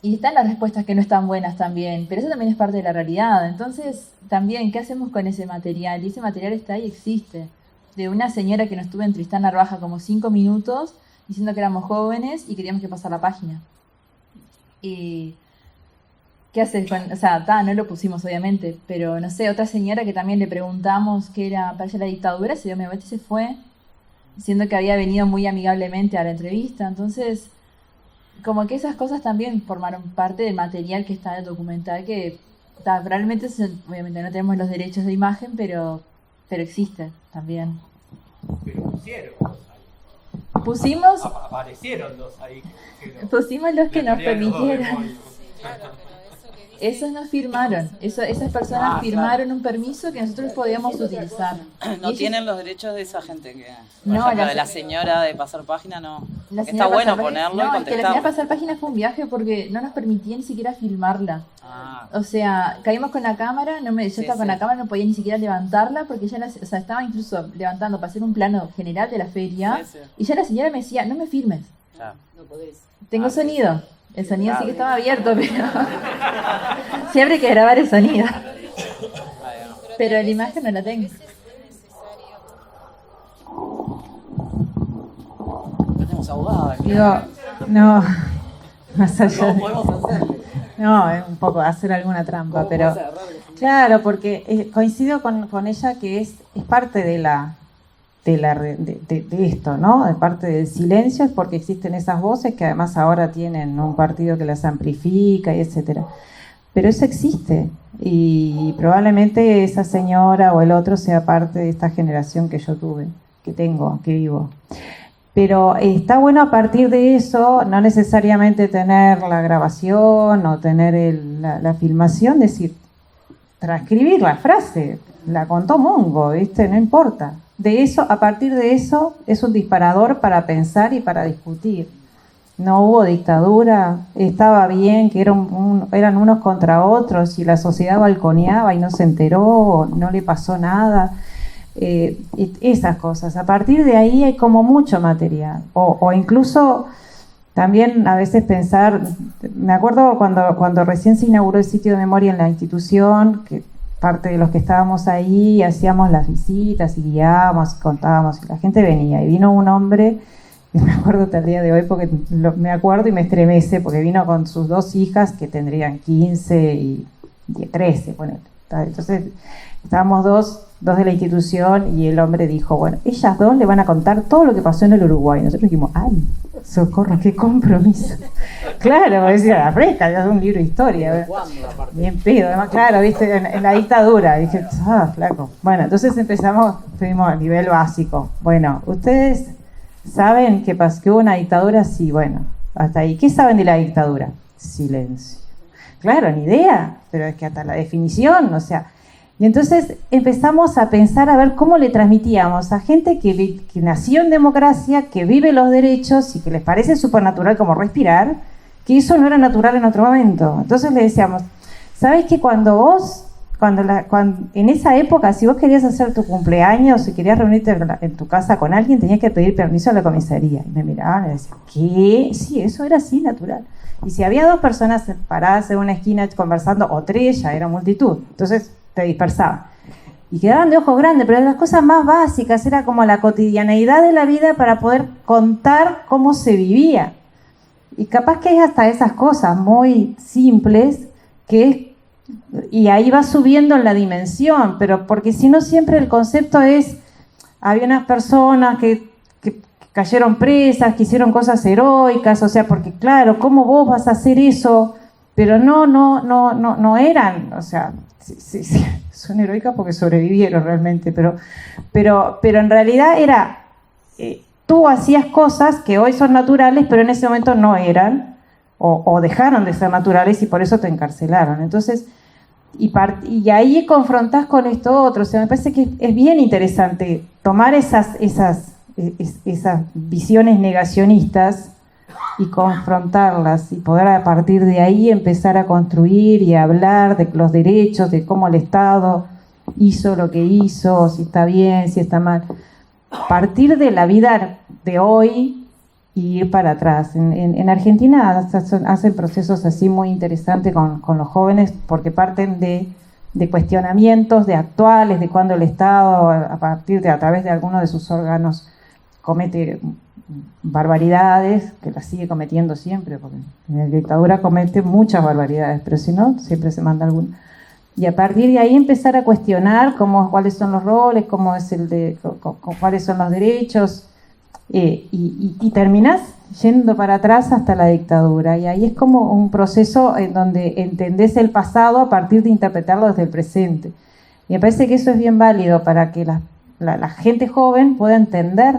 están las respuestas que no están buenas también, pero eso también es parte de la realidad. Entonces, también, ¿qué hacemos con ese material? Y ese material está ahí, existe. De una señora que nos tuvo en Tristán Narvaja como 5 minutos, diciendo que éramos jóvenes y queríamos que pasara la página. Y ¿qué haces con...? O sea, no lo pusimos obviamente, pero no sé, otra señora que también le preguntamos qué era para ella la dictadura, se dio media vuelta y se fue, diciendo que había venido muy amigablemente a la entrevista. Entonces, como que esas cosas también formaron parte del material que está en el documental, que probablemente, obviamente no tenemos los derechos de imagen, pero existe también. Pero pusieron pusimos aparecieron dos ahí. Pusimos los que nos permitieron. esos no firmaron, esas personas firmaron un permiso que nosotros podíamos utilizar. No tienen los derechos de esa gente que... Por No, ejemplo, de la señora de pasar página, no. La Está señora bueno pasar ponerlo página- y no, es que la señora contestar. pasar página fue un viaje porque no nos permitía ni siquiera filmarla. Ah, O sea, caímos con la cámara, yo estaba con la cámara, no podía ni siquiera levantarla porque ya o sea, estaba incluso levantando para hacer un plano general de la feria sí. y ya la señora me decía, no me filmes, Ya. tengo sonido. El sonido sí que estaba abierto, pero siempre hay que grabar el sonido. Pero la imagen no la tengo. No tenemos abogada. Digo, no, más allá No de... podemos hacerle. No, es un poco hacer alguna trampa, pero claro, porque coincido con ella que es parte de esto, ¿no? De parte del silencio, es porque existen esas voces que además ahora tienen un partido que las amplifica y etcétera. Pero eso existe y probablemente esa señora o el otro sea parte de esta generación que yo tuve, que tengo, que vivo. Pero está bueno a partir de eso, no necesariamente tener la grabación o tener la filmación, decir, transcribir la frase, la contó Mongo, ¿viste? No importa. De eso, a partir de eso, es un disparador para pensar y para discutir. No hubo dictadura, estaba bien que eran unos contra otros y la sociedad balconeaba y no se enteró, no le pasó nada. Esas cosas. A partir de ahí hay como mucho material. O incluso también a veces pensar, me acuerdo cuando recién se inauguró el sitio de memoria en la institución, que parte de los que estábamos ahí hacíamos las visitas y guiábamos y contábamos y la gente venía y vino un hombre, y me acuerdo hasta el día de hoy porque me acuerdo y me estremece porque vino con sus dos hijas que tendrían 15 y 13, bueno, entonces estábamos dos de la institución y el hombre dijo, bueno, ellas dos le van a contar todo lo que pasó en el Uruguay. Nosotros dijimos, ay, socorro, qué compromiso. Claro, decía la fresca, es un libro de historia. Bien pedo, además, claro, viste, en la dictadura. Dije, flaco. Bueno, entonces fuimos a nivel básico. Bueno, ¿ustedes saben que hubo una dictadura? Sí, bueno, hasta ahí. ¿Qué saben de la dictadura? Silencio. Claro, ni idea, pero es que hasta la definición, o sea... Y entonces empezamos a pensar a ver cómo le transmitíamos a gente que nació en democracia, que vive los derechos y que les parece supernatural como respirar, que eso no era natural en otro momento. Entonces le decíamos, ¿sabes que cuando en esa época, si vos querías hacer tu cumpleaños, si querías reunirte en tu casa con alguien, tenías que pedir permiso a la comisaría? Y me miraban y decían, ¿qué? Sí, eso era así, natural. Y si había dos personas paradas en una esquina conversando, o tres, ya era multitud. Entonces te dispersaban. Y quedaban de ojos grandes, pero las cosas más básicas, era como la cotidianeidad de la vida para poder contar cómo se vivía. Y capaz que hay hasta esas cosas muy simples y ahí va subiendo en la dimensión, pero porque si no siempre el concepto es, había unas personas que cayeron presas, que hicieron cosas heroicas, o sea, porque claro, ¿cómo vos vas a hacer eso? Pero no eran, o sea, sí, son heroicas porque sobrevivieron realmente, pero en realidad era, tú hacías cosas que hoy son naturales, pero en ese momento no eran, o dejaron de ser naturales y por eso te encarcelaron. Entonces, y ahí confrontás con esto otro, o sea, me parece que es bien interesante tomar esas visiones negacionistas y confrontarlas y poder a partir de ahí empezar a construir y a hablar de los derechos, de cómo el Estado hizo lo que hizo, si está bien, si está mal. Partir de la vida de hoy y ir para atrás. En Argentina hacen procesos así muy interesantes con los jóvenes porque parten de cuestionamientos de actuales, de cuando el Estado, a través de alguno de sus órganos, comete barbaridades, que las sigue cometiendo siempre, porque la dictadura comete muchas barbaridades, pero si no, siempre se manda alguna. Y a partir de ahí empezar a cuestionar cuáles son los roles, cuáles son los derechos, y terminás yendo para atrás hasta la dictadura. Y ahí es como un proceso en donde entendés el pasado a partir de interpretarlo desde el presente. Y me parece que eso es bien válido para que la gente joven pueda entender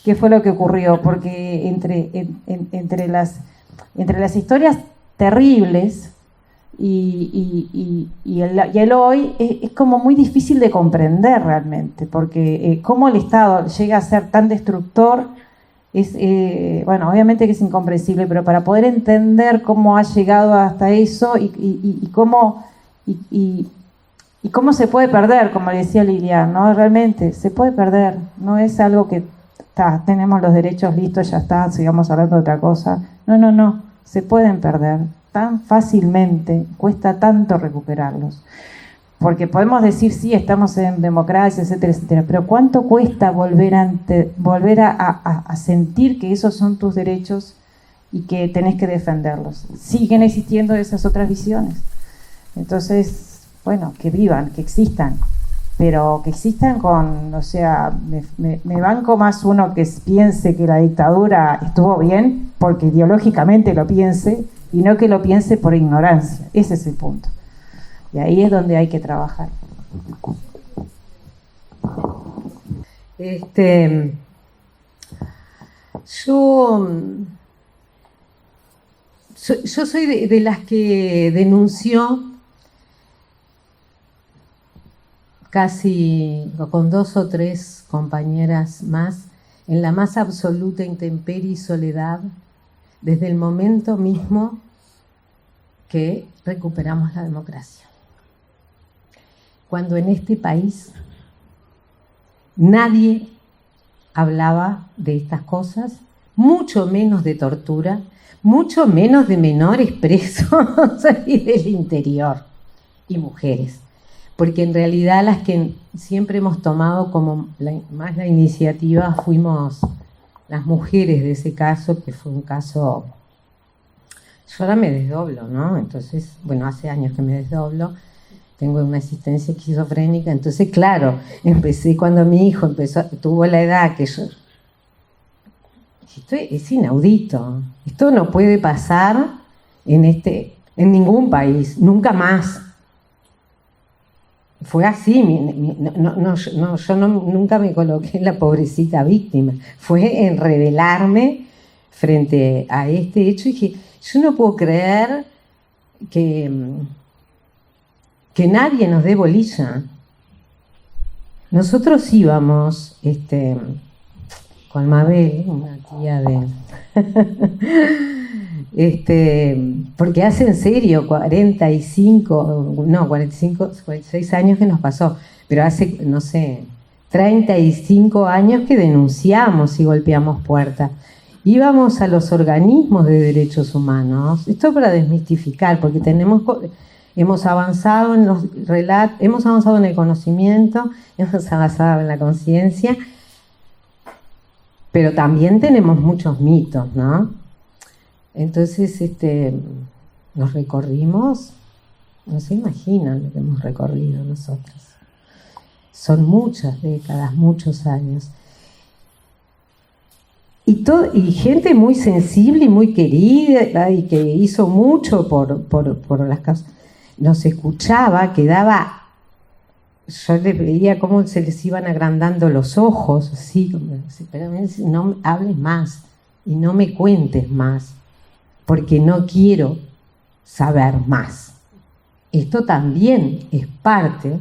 qué fue lo que ocurrió, porque entre las historias terribles y el hoy es como muy difícil de comprender realmente, porque cómo el Estado llega a ser tan destructor es, bueno, obviamente que es incomprensible, pero para poder entender cómo ha llegado hasta eso y cómo se puede perder, como decía Lilian, ¿no? Realmente se puede perder, no es algo que tenemos los derechos listos, ya está, sigamos hablando de otra cosa. No, se pueden perder tan fácilmente, cuesta tanto recuperarlos. Porque podemos decir, sí, estamos en democracia, etcétera, etcétera, pero ¿cuánto cuesta volver a sentir que esos son tus derechos y que tenés que defenderlos? Siguen existiendo esas otras visiones. Entonces, bueno, que vivan, que existan, pero que existan con, o sea, me banco más uno que piense que la dictadura estuvo bien, porque ideológicamente lo piense, y no que lo piense por ignorancia. Ese es el punto. Y ahí es donde hay que trabajar. Yo soy de las que denunció casi con 2 o 3 compañeras más en la más absoluta intemperie y soledad desde el momento mismo que recuperamos la democracia. Cuando en este país nadie hablaba de estas cosas, mucho menos de tortura, mucho menos de menores presos y del interior, y mujeres. Porque en realidad las que siempre hemos tomado como más la iniciativa fuimos las mujeres de ese caso, que fue un caso... Yo ahora me desdoblo, ¿no? Entonces, bueno, hace años que me desdoblo, tengo una asistencia esquizofrénica, entonces, claro, empecé cuando mi hijo tuvo la edad que yo... Esto es inaudito, esto no puede pasar en ningún país, nunca más. Fue así, yo nunca me coloqué en la pobrecita víctima, fue en rebelarme frente a este hecho y dije, yo no puedo creer que nadie nos dé bolilla. Nosotros íbamos con Mabel, una tía porque hace en serio 46 años que nos pasó, pero hace, no sé, 35 años que denunciamos y golpeamos puertas. Íbamos a los organismos de derechos humanos, esto para desmistificar, porque hemos avanzado en los relatos, hemos avanzado en el conocimiento, hemos avanzado en la conciencia, pero también tenemos muchos mitos, ¿no? Entonces, nos recorrimos, no se imaginan lo que hemos recorrido nosotros. Son muchas décadas, muchos años. Y gente muy sensible y muy querida y que hizo mucho por las causas. Nos escuchaba, quedaba, yo le veía cómo se les iban agrandando los ojos, así, como, pero no hables más y no me cuentes más, porque no quiero saber más. Esto también es parte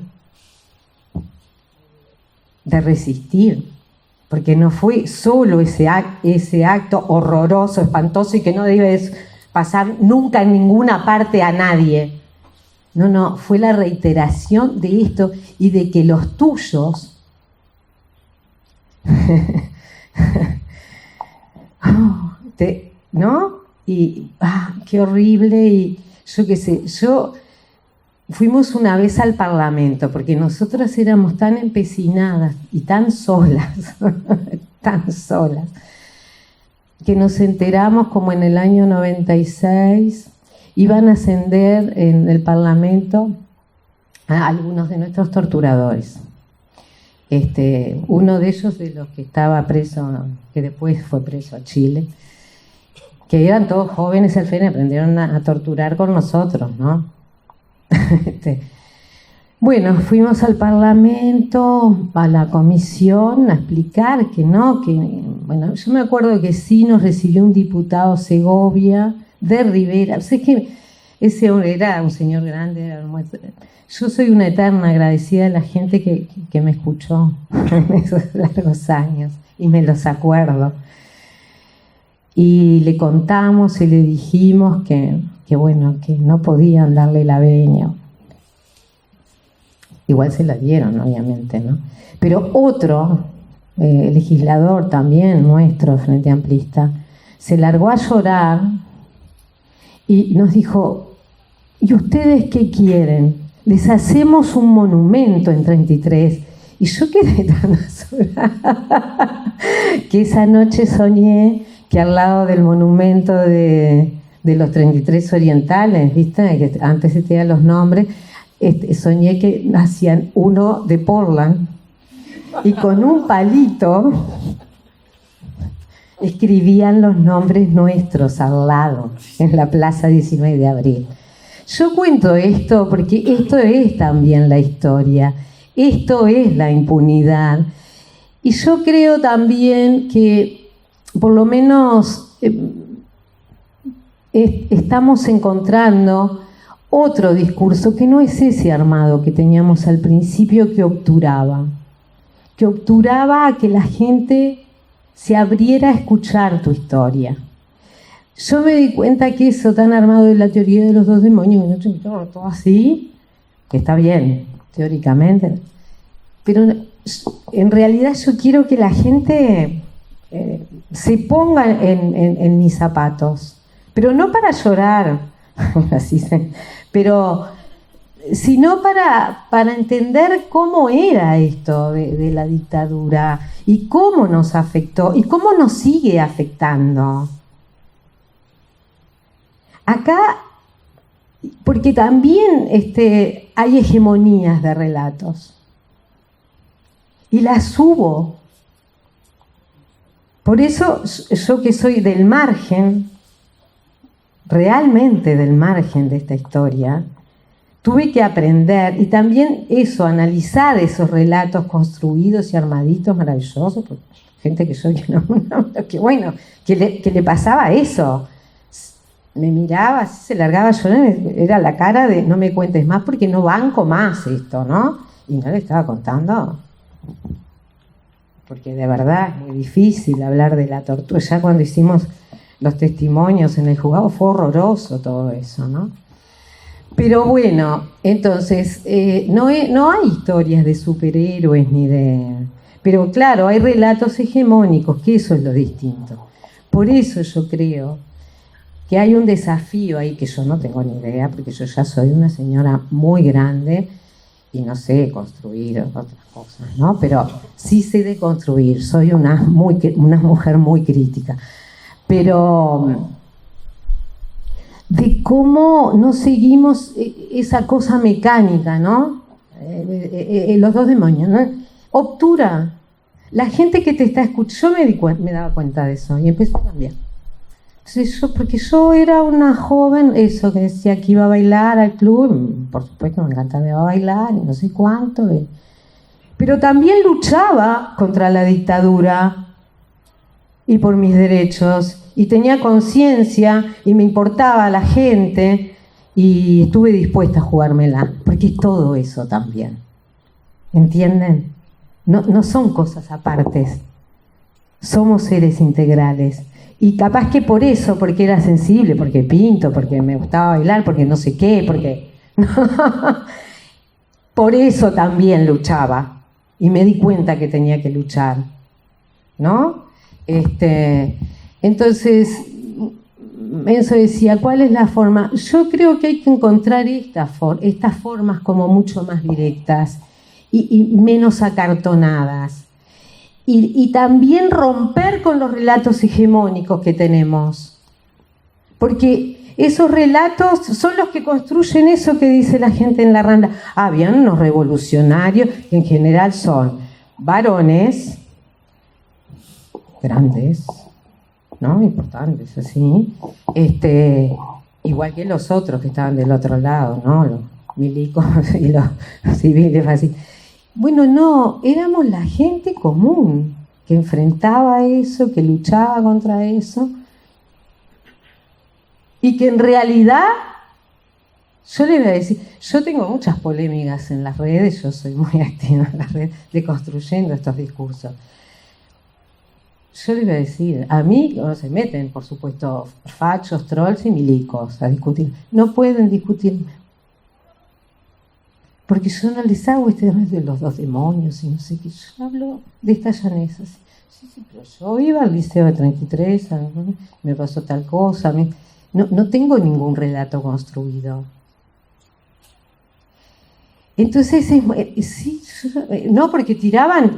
de resistir. Porque no fue solo ese acto horroroso, espantoso y que no debe pasar nunca en ninguna parte a nadie. No, fue la reiteración de esto y de que los tuyos ¿no? Y qué horrible, y yo qué sé, fuimos una vez al Parlamento, porque nosotras éramos tan empecinadas y tan solas, que nos enteramos como en el año 96 iban a ascender en el Parlamento a algunos de nuestros torturadores. Uno de ellos, de los que estaba preso, que después fue preso a Chile, que eran todos jóvenes, al fin aprendieron a torturar con nosotros, ¿no? Bueno, fuimos al Parlamento, a la comisión, a explicar bueno, yo me acuerdo que sí nos recibió un diputado Segovia de Rivera. O sea, es que Ese era un señor grande, era yo soy una eterna agradecida de la gente que me escuchó en esos largos años y me los acuerdo. Y le contamos y le dijimos que no podían darle la venia. Igual se la dieron, obviamente, ¿no? Pero otro legislador también nuestro, Frente Amplista, se largó a llorar y nos dijo: ¿y ustedes qué quieren? Les hacemos un monumento en 33. Y yo quedé tan azorada que esa noche soñé que al lado del monumento de los 33 orientales, ¿viste? Que antes se tenían los nombres, soñé que hacían uno de Portland y con un palito escribían los nombres nuestros al lado, en la Plaza 19 de Abril. Yo cuento esto porque esto es también la historia, esto es la impunidad. Y yo creo también que por lo menos estamos encontrando otro discurso que no es ese armado que teníamos al principio, que obturaba a que la gente se abriera a escuchar tu historia. Yo me di cuenta que eso tan armado de la teoría de los dos demonios, todo así, que está bien, teóricamente, pero en realidad yo quiero que la gente se ponga en mis zapatos, pero no para llorar, así pero sino para entender cómo era esto de la dictadura y cómo nos afectó y cómo nos sigue afectando. Acá, porque también hay hegemonías de relatos y las hubo. Por eso yo que soy del margen, realmente del margen de esta historia, tuve que aprender y también eso, analizar esos relatos construidos y armaditos maravillosos, por gente que yo que le pasaba eso. Me miraba, así se largaba, yo era la cara de no me cuentes más porque no banco más esto, ¿no? Y no le estaba contando, porque de verdad es muy difícil hablar de la tortura. Ya cuando hicimos los testimonios en el juzgado fue horroroso todo eso, ¿no? Pero bueno, entonces, no hay historias de superhéroes ni de... Pero claro, hay relatos hegemónicos, que eso es lo distinto. Por eso yo creo que hay un desafío ahí que yo no tengo ni idea, porque yo ya soy una señora muy grande y no sé construir otras cosas, ¿no? Pero sí sé de construir, soy una mujer muy crítica. Pero de cómo no seguimos esa cosa mecánica, ¿no? Los dos demonios, ¿no? Obtura. La gente que te está escuchando, yo me daba cuenta de eso y empecé a cambiar. Entonces porque yo era una joven, eso, que decía que iba a bailar al club, por supuesto me encantaba bailar y no sé cuánto, pero también luchaba contra la dictadura y por mis derechos, y tenía conciencia y me importaba la gente y estuve dispuesta a jugármela, porque es todo eso también, ¿entienden? No son cosas apartes, somos seres integrales. Y capaz que por eso, porque era sensible, porque pinto, porque me gustaba bailar, porque no sé qué, porque... por eso también luchaba. Y me di cuenta que tenía que luchar, ¿no? Entonces, eso decía, ¿cuál es la forma? Yo creo que hay que encontrar estas formas como mucho más directas y menos acartonadas. Y también romper con los relatos hegemónicos que tenemos. Porque esos relatos son los que construyen eso que dice la gente en la Rambla. Habían unos revolucionarios que en general son varones grandes, ¿no? Importantes, así. Igual que los otros que estaban del otro lado, ¿no? Los milicos y los civiles, así. Bueno, no, éramos la gente común que enfrentaba eso, que luchaba contra eso y que en realidad Yo le voy a decir, yo tengo muchas polémicas en las redes, yo soy muy activa en las redes, deconstruyendo estos discursos. Yo les voy a decir, a mí no se meten, por supuesto, fachos, trolls y milicos a discutir. No pueden discutirme. Porque yo no les hago de los dos demonios y no sé qué. Yo hablo de estas llanesas. Sí, pero yo iba al liceo de 33, me pasó tal cosa. No tengo ningún relato construido. Entonces, sí, no, porque tiraban,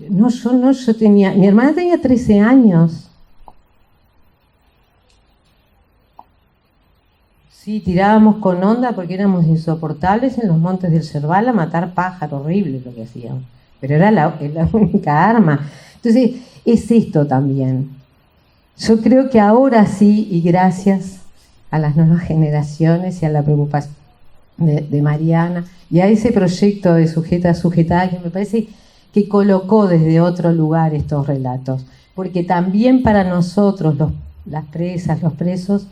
yo tenía, mi hermana tenía 13 años. Sí, tirábamos con onda porque éramos insoportables en los montes del Cerval a matar pájaros, horrible lo que hacíamos. Pero era la única arma. Entonces, es esto también. Yo creo que ahora sí, y gracias a las nuevas generaciones y a la preocupación de Mariana y a ese proyecto de Sujeta a Sujetada que me parece que colocó desde otro lugar estos relatos, porque también para nosotros, las presas, los presos,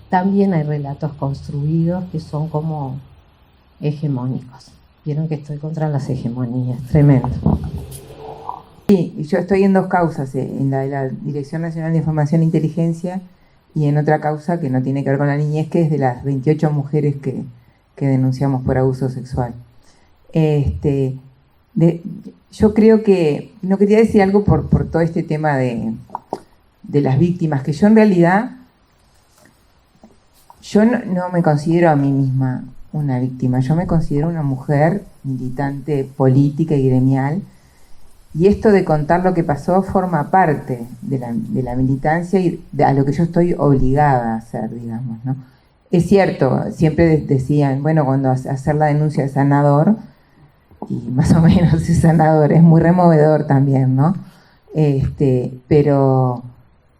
también hay relatos construidos que son como hegemónicos. Vieron que estoy contra las hegemonías, tremendo. Sí, yo estoy en dos causas, en la de la Dirección Nacional de Información e Inteligencia y en otra causa que no tiene que ver con la niñez, que es de las 28 mujeres que denunciamos por abuso sexual. Yo creo que, no quería decir algo por todo este tema de las víctimas, que yo en realidad, yo no me considero a mí misma una víctima, yo me considero una mujer militante política y gremial, y esto de contar lo que pasó forma parte de la militancia y a lo que yo estoy obligada a hacer, digamos, ¿no? Es cierto, siempre decían, bueno, cuando hacer la denuncia es sanador, y más o menos es sanador, es muy removedor también, ¿no? Pero,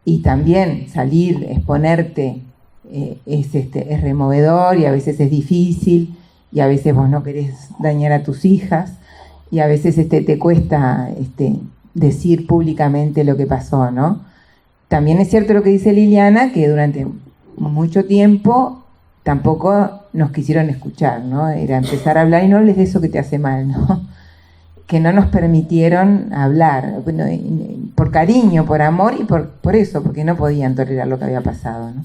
y también salir, exponerte, es removedor y a veces es difícil, y a veces vos no querés dañar a tus hijas, y a veces te cuesta decir públicamente lo que pasó, ¿no? También es cierto lo que dice Liliana, que durante mucho tiempo tampoco nos quisieron escuchar, ¿no? Era empezar a hablar y no hables de eso que te hace mal, ¿no? Que no nos permitieron hablar, bueno, por cariño, por amor y por eso, porque no podían tolerar lo que había pasado, ¿no?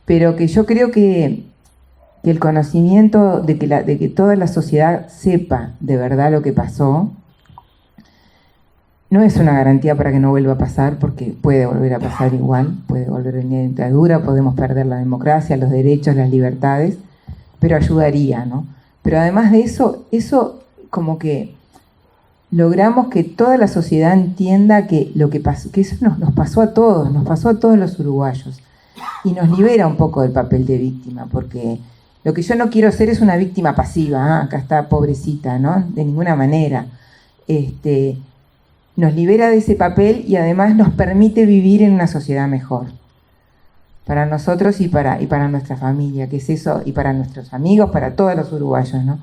Pero que yo creo que el conocimiento de que toda la sociedad sepa de verdad lo que pasó no es una garantía para que no vuelva a pasar, porque puede volver a pasar igual, puede volver a venir la dictadura, podemos perder la democracia, los derechos, las libertades, pero ayudaría, ¿no? Pero además de eso como que logramos que toda la sociedad entienda que lo que pasó, que eso nos pasó a todos los uruguayos, y nos libera un poco del papel de víctima, porque lo que yo no quiero ser es una víctima pasiva, acá está pobrecita, ¿no? De ninguna manera. Nos libera de ese papel y además nos permite vivir en una sociedad mejor. Para nosotros y para nuestra familia, que es eso, y para nuestros amigos, para todos los uruguayos, ¿no?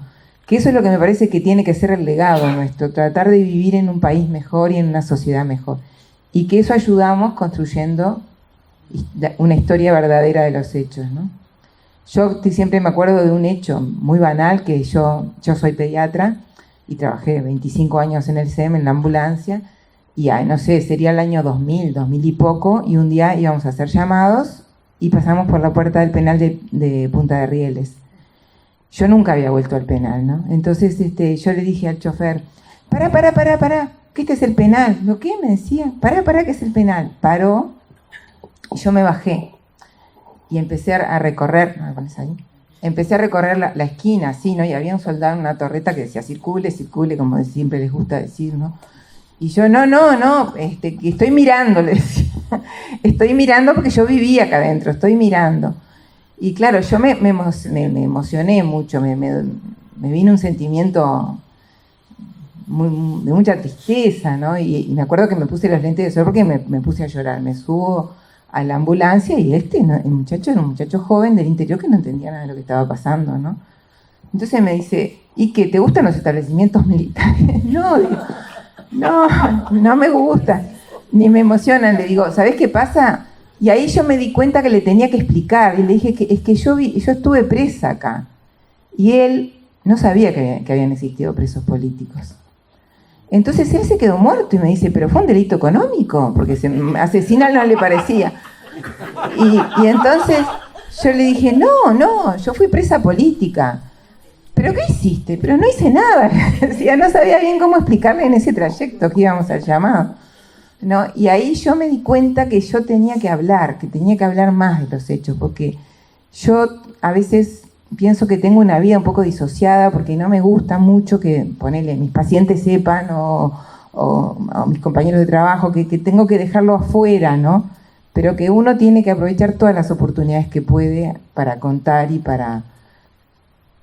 Que eso es lo que me parece que tiene que ser el legado nuestro, tratar de vivir en un país mejor y en una sociedad mejor. Y que eso ayudamos construyendo una historia verdadera de los hechos, ¿no? Yo siempre me acuerdo de un hecho muy banal, que yo soy pediatra, y trabajé 25 años en el SEM, en la ambulancia, y no sé, sería el año 2000 y poco, y un día íbamos a hacer llamados y pasamos por la puerta del penal de Punta de Rieles. Yo nunca había vuelto al penal, ¿no? Entonces yo le dije al chofer, pará, que este es el penal. ¿Lo qué? Me decía, pará, que es el penal. Paró, y yo me bajé, y empecé a recorrer, ¿no me pones ahí? Empecé a recorrer la esquina, así, ¿no? Y había un soldado en una torreta que decía, circule, como siempre les gusta decir, ¿no? Y yo, no, que estoy mirando, le decía. Estoy mirando porque yo vivía acá adentro, estoy mirando. Y claro, yo me emocioné mucho, me vino un sentimiento de mucha tristeza, ¿no? Y me acuerdo que me puse los lentes de sol porque me puse a llorar. Me subo a la ambulancia y el muchacho era un muchacho joven del interior que no entendía nada de lo que estaba pasando, ¿no? Entonces me dice, ¿y qué? ¿Te gustan los establecimientos militares? No, digo, no me gusta, ni me emocionan. Le digo, ¿sabés qué pasa? Y ahí yo me di cuenta que le tenía que explicar, y le dije que es que yo estuve presa acá, y él no sabía que habían existido presos políticos. Entonces él se quedó muerto y me dice, pero fue un delito económico, porque asesinar no le parecía. Y entonces yo le dije, no, yo fui presa política. ¿Pero qué hiciste? Pero no hice nada. Decía, no sabía bien cómo explicarle en ese trayecto que íbamos al llamado. ¿No? Y ahí yo me di cuenta que yo tenía que hablar más de los hechos, porque yo a veces pienso que tengo una vida un poco disociada, porque no me gusta mucho que, ponele, mis pacientes sepan o mis compañeros de trabajo, que tengo que dejarlo afuera, ¿no? Pero que uno tiene que aprovechar todas las oportunidades que puede para contar y para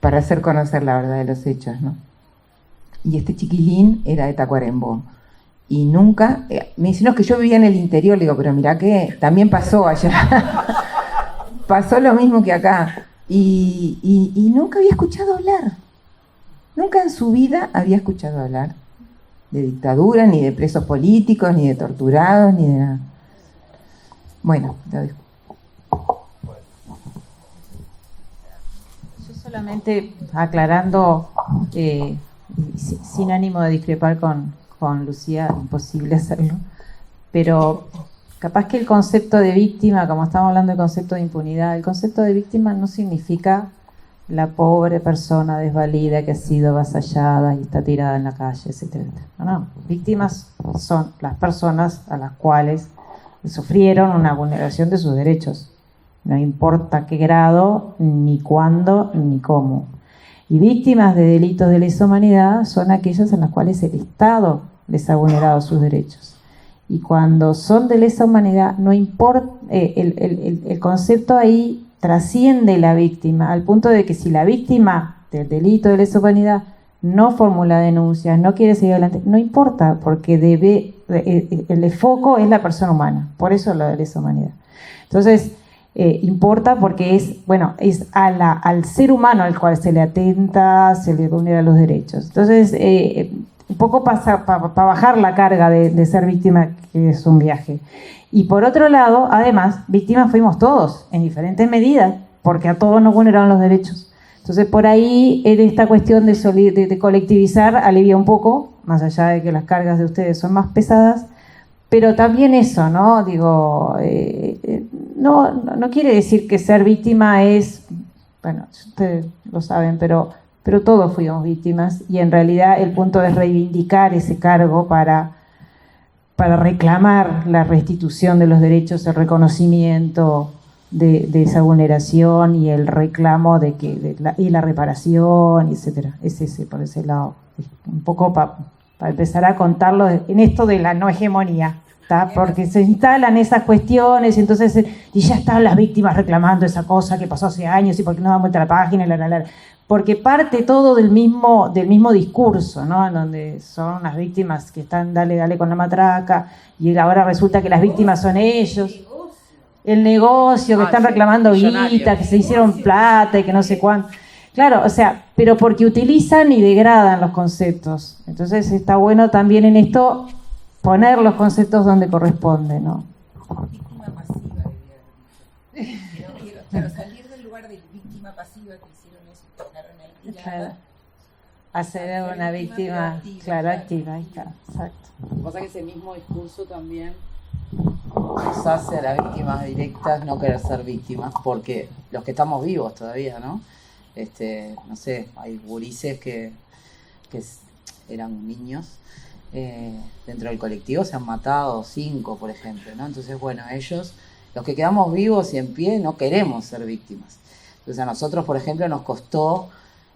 hacer conocer la verdad de los hechos, ¿no? Y este chiquilín era de Tacuarembó. Y nunca, me dice, no, es que yo vivía en el interior. Le digo, pero mirá que también pasó allá. Pasó lo mismo que acá. Y nunca había escuchado hablar. Nunca en su vida había escuchado hablar de dictadura, ni de presos políticos, ni de torturados, ni de nada. Bueno, te dejo. Yo solamente aclarando, sin ánimo de discrepar con Lucía, imposible hacerlo, pero capaz que el concepto de víctima, como estamos hablando del concepto de impunidad, el concepto de víctima no significa la pobre persona desvalida que ha sido avasallada y está tirada en la calle, etcétera. No, víctimas son las personas a las cuales sufrieron una vulneración de sus derechos, no importa qué grado, ni cuándo, ni cómo. Y víctimas de delitos de lesa humanidad son aquellas en las cuales el Estado les ha vulnerado sus derechos. Y cuando son de lesa humanidad, no importa, el concepto ahí trasciende la víctima, al punto de que si la víctima del delito de lesa humanidad no formula denuncias, no quiere seguir adelante, no importa, porque el foco es la persona humana, por eso lo de lesa humanidad. Entonces, importa porque es al ser humano al cual se le atenta, se le vulnera los derechos. Entonces, un poco para bajar la carga de ser víctima, que es un viaje. Y por otro lado, además, víctimas fuimos todos, en diferentes medidas, porque a todos nos vulneraron los derechos. Entonces, por ahí, en esta cuestión de colectivizar, alivia un poco, más allá de que las cargas de ustedes son más pesadas, pero también eso, ¿no? Digo, no quiere decir que ser víctima es, bueno, ustedes lo saben, pero todos fuimos víctimas, y en realidad el punto es reivindicar ese cargo para reclamar la restitución de los derechos, el reconocimiento de esa vulneración y el reclamo y la reparación, etcétera. Es ese, por ese lado. Un poco para empezar a contarlo en esto de la no hegemonía, ¿tá? Porque se instalan esas cuestiones y ya están las víctimas reclamando esa cosa que pasó hace años y por qué no dan vuelta a la página, porque parte todo del mismo discurso, ¿no? En donde son unas víctimas que están dale con la matraca, y ahora resulta que las víctimas son ellos. El negocio, que están reclamando guita, que se hicieron plata y que no sé cuánto. Claro, o sea, pero porque utilizan y degradan los conceptos. Entonces está bueno también en esto poner los conceptos donde corresponde, ¿no? Víctima pasiva, claro, salir del lugar de víctima pasiva que hicieron eso, que dejaron ahí tirada. Claro. Hacer una víctima, claro, activa, ahí está, exacto. Lo que pasa es que ese mismo discurso también nos hace a las víctimas directas no querer ser víctimas, porque los que estamos vivos todavía, ¿no? No sé, hay gurises que eran niños, dentro del colectivo se han matado 5, por ejemplo, ¿no? Entonces, bueno, ellos, los que quedamos vivos y en pie, no queremos ser víctimas. Entonces a nosotros, por ejemplo, nos costó,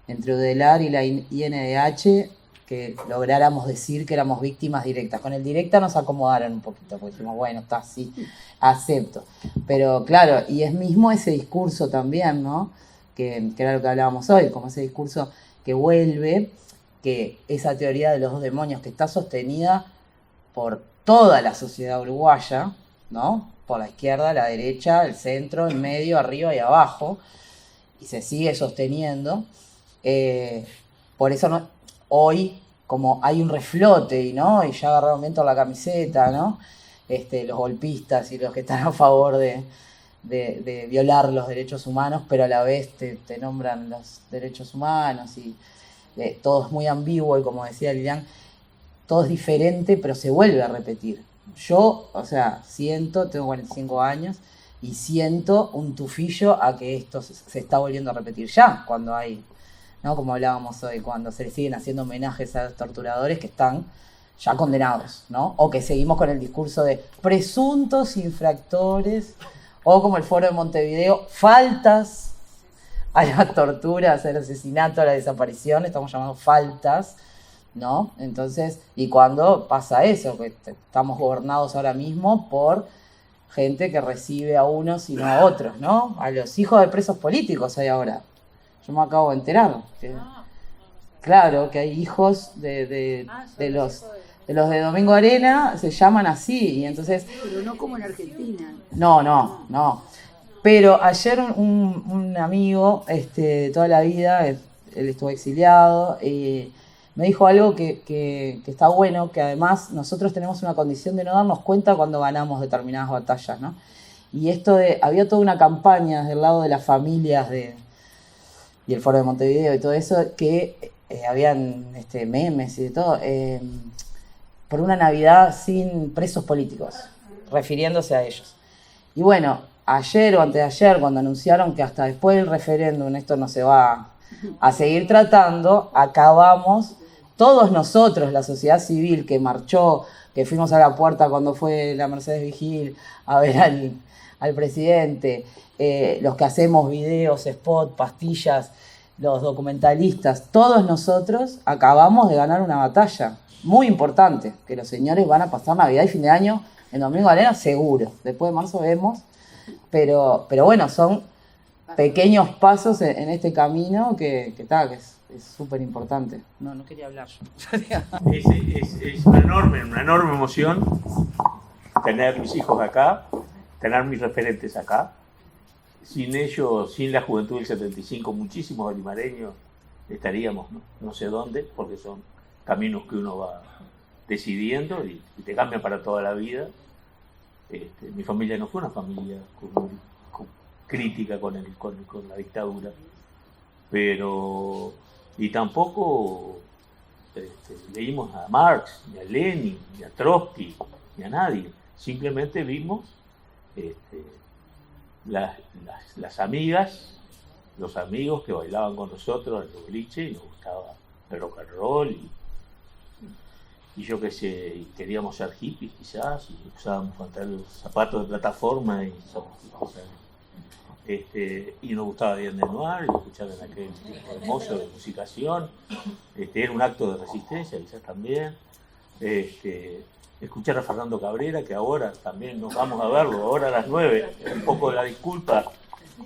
entre UDELAR y la INDH, que lográramos decir que éramos víctimas directas. Con el directa nos acomodaron un poquito, porque dijimos, bueno, está así, acepto. Pero claro, y es mismo ese discurso también, ¿no? Que era lo que hablábamos hoy, como ese discurso que vuelve, que esa teoría de los 2 demonios que está sostenida por toda la sociedad uruguaya, ¿no? Por la izquierda, la derecha, el centro, el medio, arriba y abajo, y se sigue sosteniendo. Por eso hoy, como hay un reflote, ¿no? Y ya agarraron viento la camiseta, ¿no? los golpistas y los que están a favor de violar los derechos humanos, pero a la vez te nombran los derechos humanos y todo es muy ambiguo y como decía Lilian, todo es diferente, pero se vuelve a repetir. Yo, o sea, tengo 45 años y siento un tufillo a que esto se está volviendo a repetir ya, cuando hay, ¿no? Como hablábamos hoy, cuando se le siguen haciendo homenajes a los torturadores que están ya condenados, ¿no? O que seguimos con el discurso de presuntos infractores, o como el Foro de Montevideo, faltas a las torturas, al asesinato, a la desaparición, estamos llamando faltas, ¿no? Entonces, y cuando pasa eso, que estamos gobernados ahora mismo por gente que recibe a unos y no a otros, ¿no? A los hijos de presos políticos hay ahora. Yo me acabo de enterar. Claro, que hay hijos de los de Domingo Arena, se llaman así, y entonces... Pero no como en Argentina. No. Pero ayer un amigo de toda la vida, él estuvo exiliado, me dijo algo que está bueno, que además nosotros tenemos una condición de no darnos cuenta cuando ganamos determinadas batallas, ¿no? Y había toda una campaña del lado de las familias y el Foro de Montevideo y todo eso, que habían memes y de todo, por una Navidad sin presos políticos, refiriéndose a ellos. Y bueno, ayer o antes de ayer, cuando anunciaron que hasta después del referéndum esto no se va a seguir tratando, acabamos, todos nosotros, la sociedad civil que marchó, que fuimos a la puerta cuando fue la Mercedes Vigil a ver al presidente, los que hacemos videos, spots, pastillas, los documentalistas, todos nosotros acabamos de ganar una batalla muy importante, que los señores van a pasar Navidad y fin de año en Domingo Arena seguro, después de marzo vemos, pero bueno, son pequeños pasos en este camino que es súper importante. No quería hablar yo. Es una enorme emoción tener mis hijos acá, tener mis referentes acá. Sin ellos, sin la juventud del 75, muchísimos olimareños estaríamos no sé dónde, porque son caminos que uno va decidiendo y te cambian para toda la vida. Mi familia no fue una familia crítica con la dictadura, pero y tampoco leímos a Marx, ni a Lenin, ni a Trotsky, ni a nadie. Simplemente vimos las amigas, los amigos que bailaban con nosotros en los boliches y nos gustaba el rock and roll y yo qué sé, y queríamos ser hippies quizás y usábamos zapatos de plataforma y nos gustaba Diane Lenoir y escuchar en aquel tipo hermoso de musicación. Era un acto de resistencia quizás también. Escuchar a Fernando Cabrera, que ahora también nos vamos a verlo, ahora a las 9, un poco de la disculpa.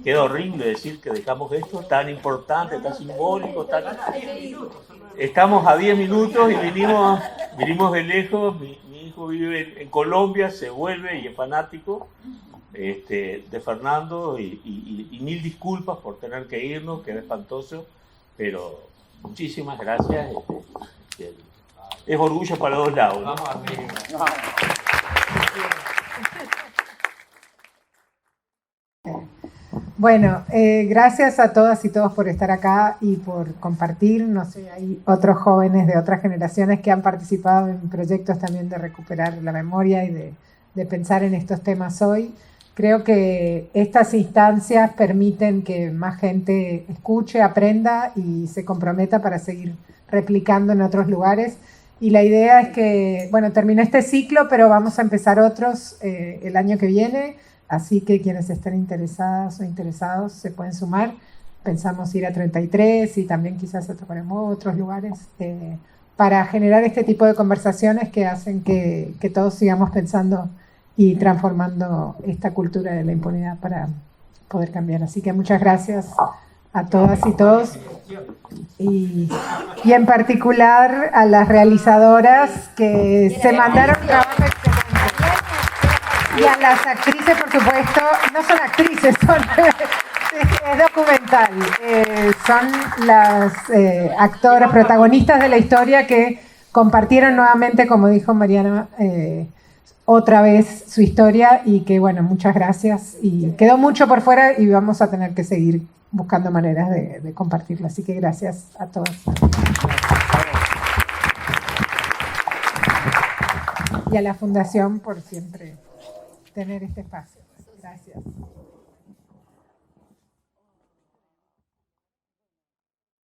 Queda horrible decir que dejamos esto tan importante, tan simbólico, Estamos a 10 minutos y vinimos de lejos. Mi hijo vive en Colombia, se vuelve y es fanático de Fernando y mil disculpas por tener que irnos, que era espantoso, pero muchísimas gracias. Es orgullo para los dos lados, ¿no? Bueno, gracias a todas y todos por estar acá y por compartir. No sé, hay otros jóvenes de otras generaciones que han participado en proyectos también de recuperar la memoria y de pensar en estos temas hoy. Creo que estas instancias permiten que más gente escuche, aprenda y se comprometa para seguir replicando en otros lugares. Y la idea es que, bueno, terminó este ciclo, pero vamos a empezar otros el año que viene. Así que quienes estén interesadas o interesados se pueden sumar. Pensamos ir a 33 y también quizás a otros lugares para generar este tipo de conversaciones que hacen que todos sigamos pensando y transformando esta cultura de la impunidad para poder cambiar. Así que muchas gracias a todas y todos y en particular a las realizadoras que se mandaron trabajo excelente. Y a las actrices, por supuesto, no son actrices, es documental. Son las actoras, protagonistas de la historia que compartieron nuevamente, como dijo Mariana, otra vez su historia y que, bueno, muchas gracias. Y quedó mucho por fuera y vamos a tener que seguir buscando maneras de compartirlo. Así que gracias a todos. Y a la Fundación por siempre tener este espacio. Gracias.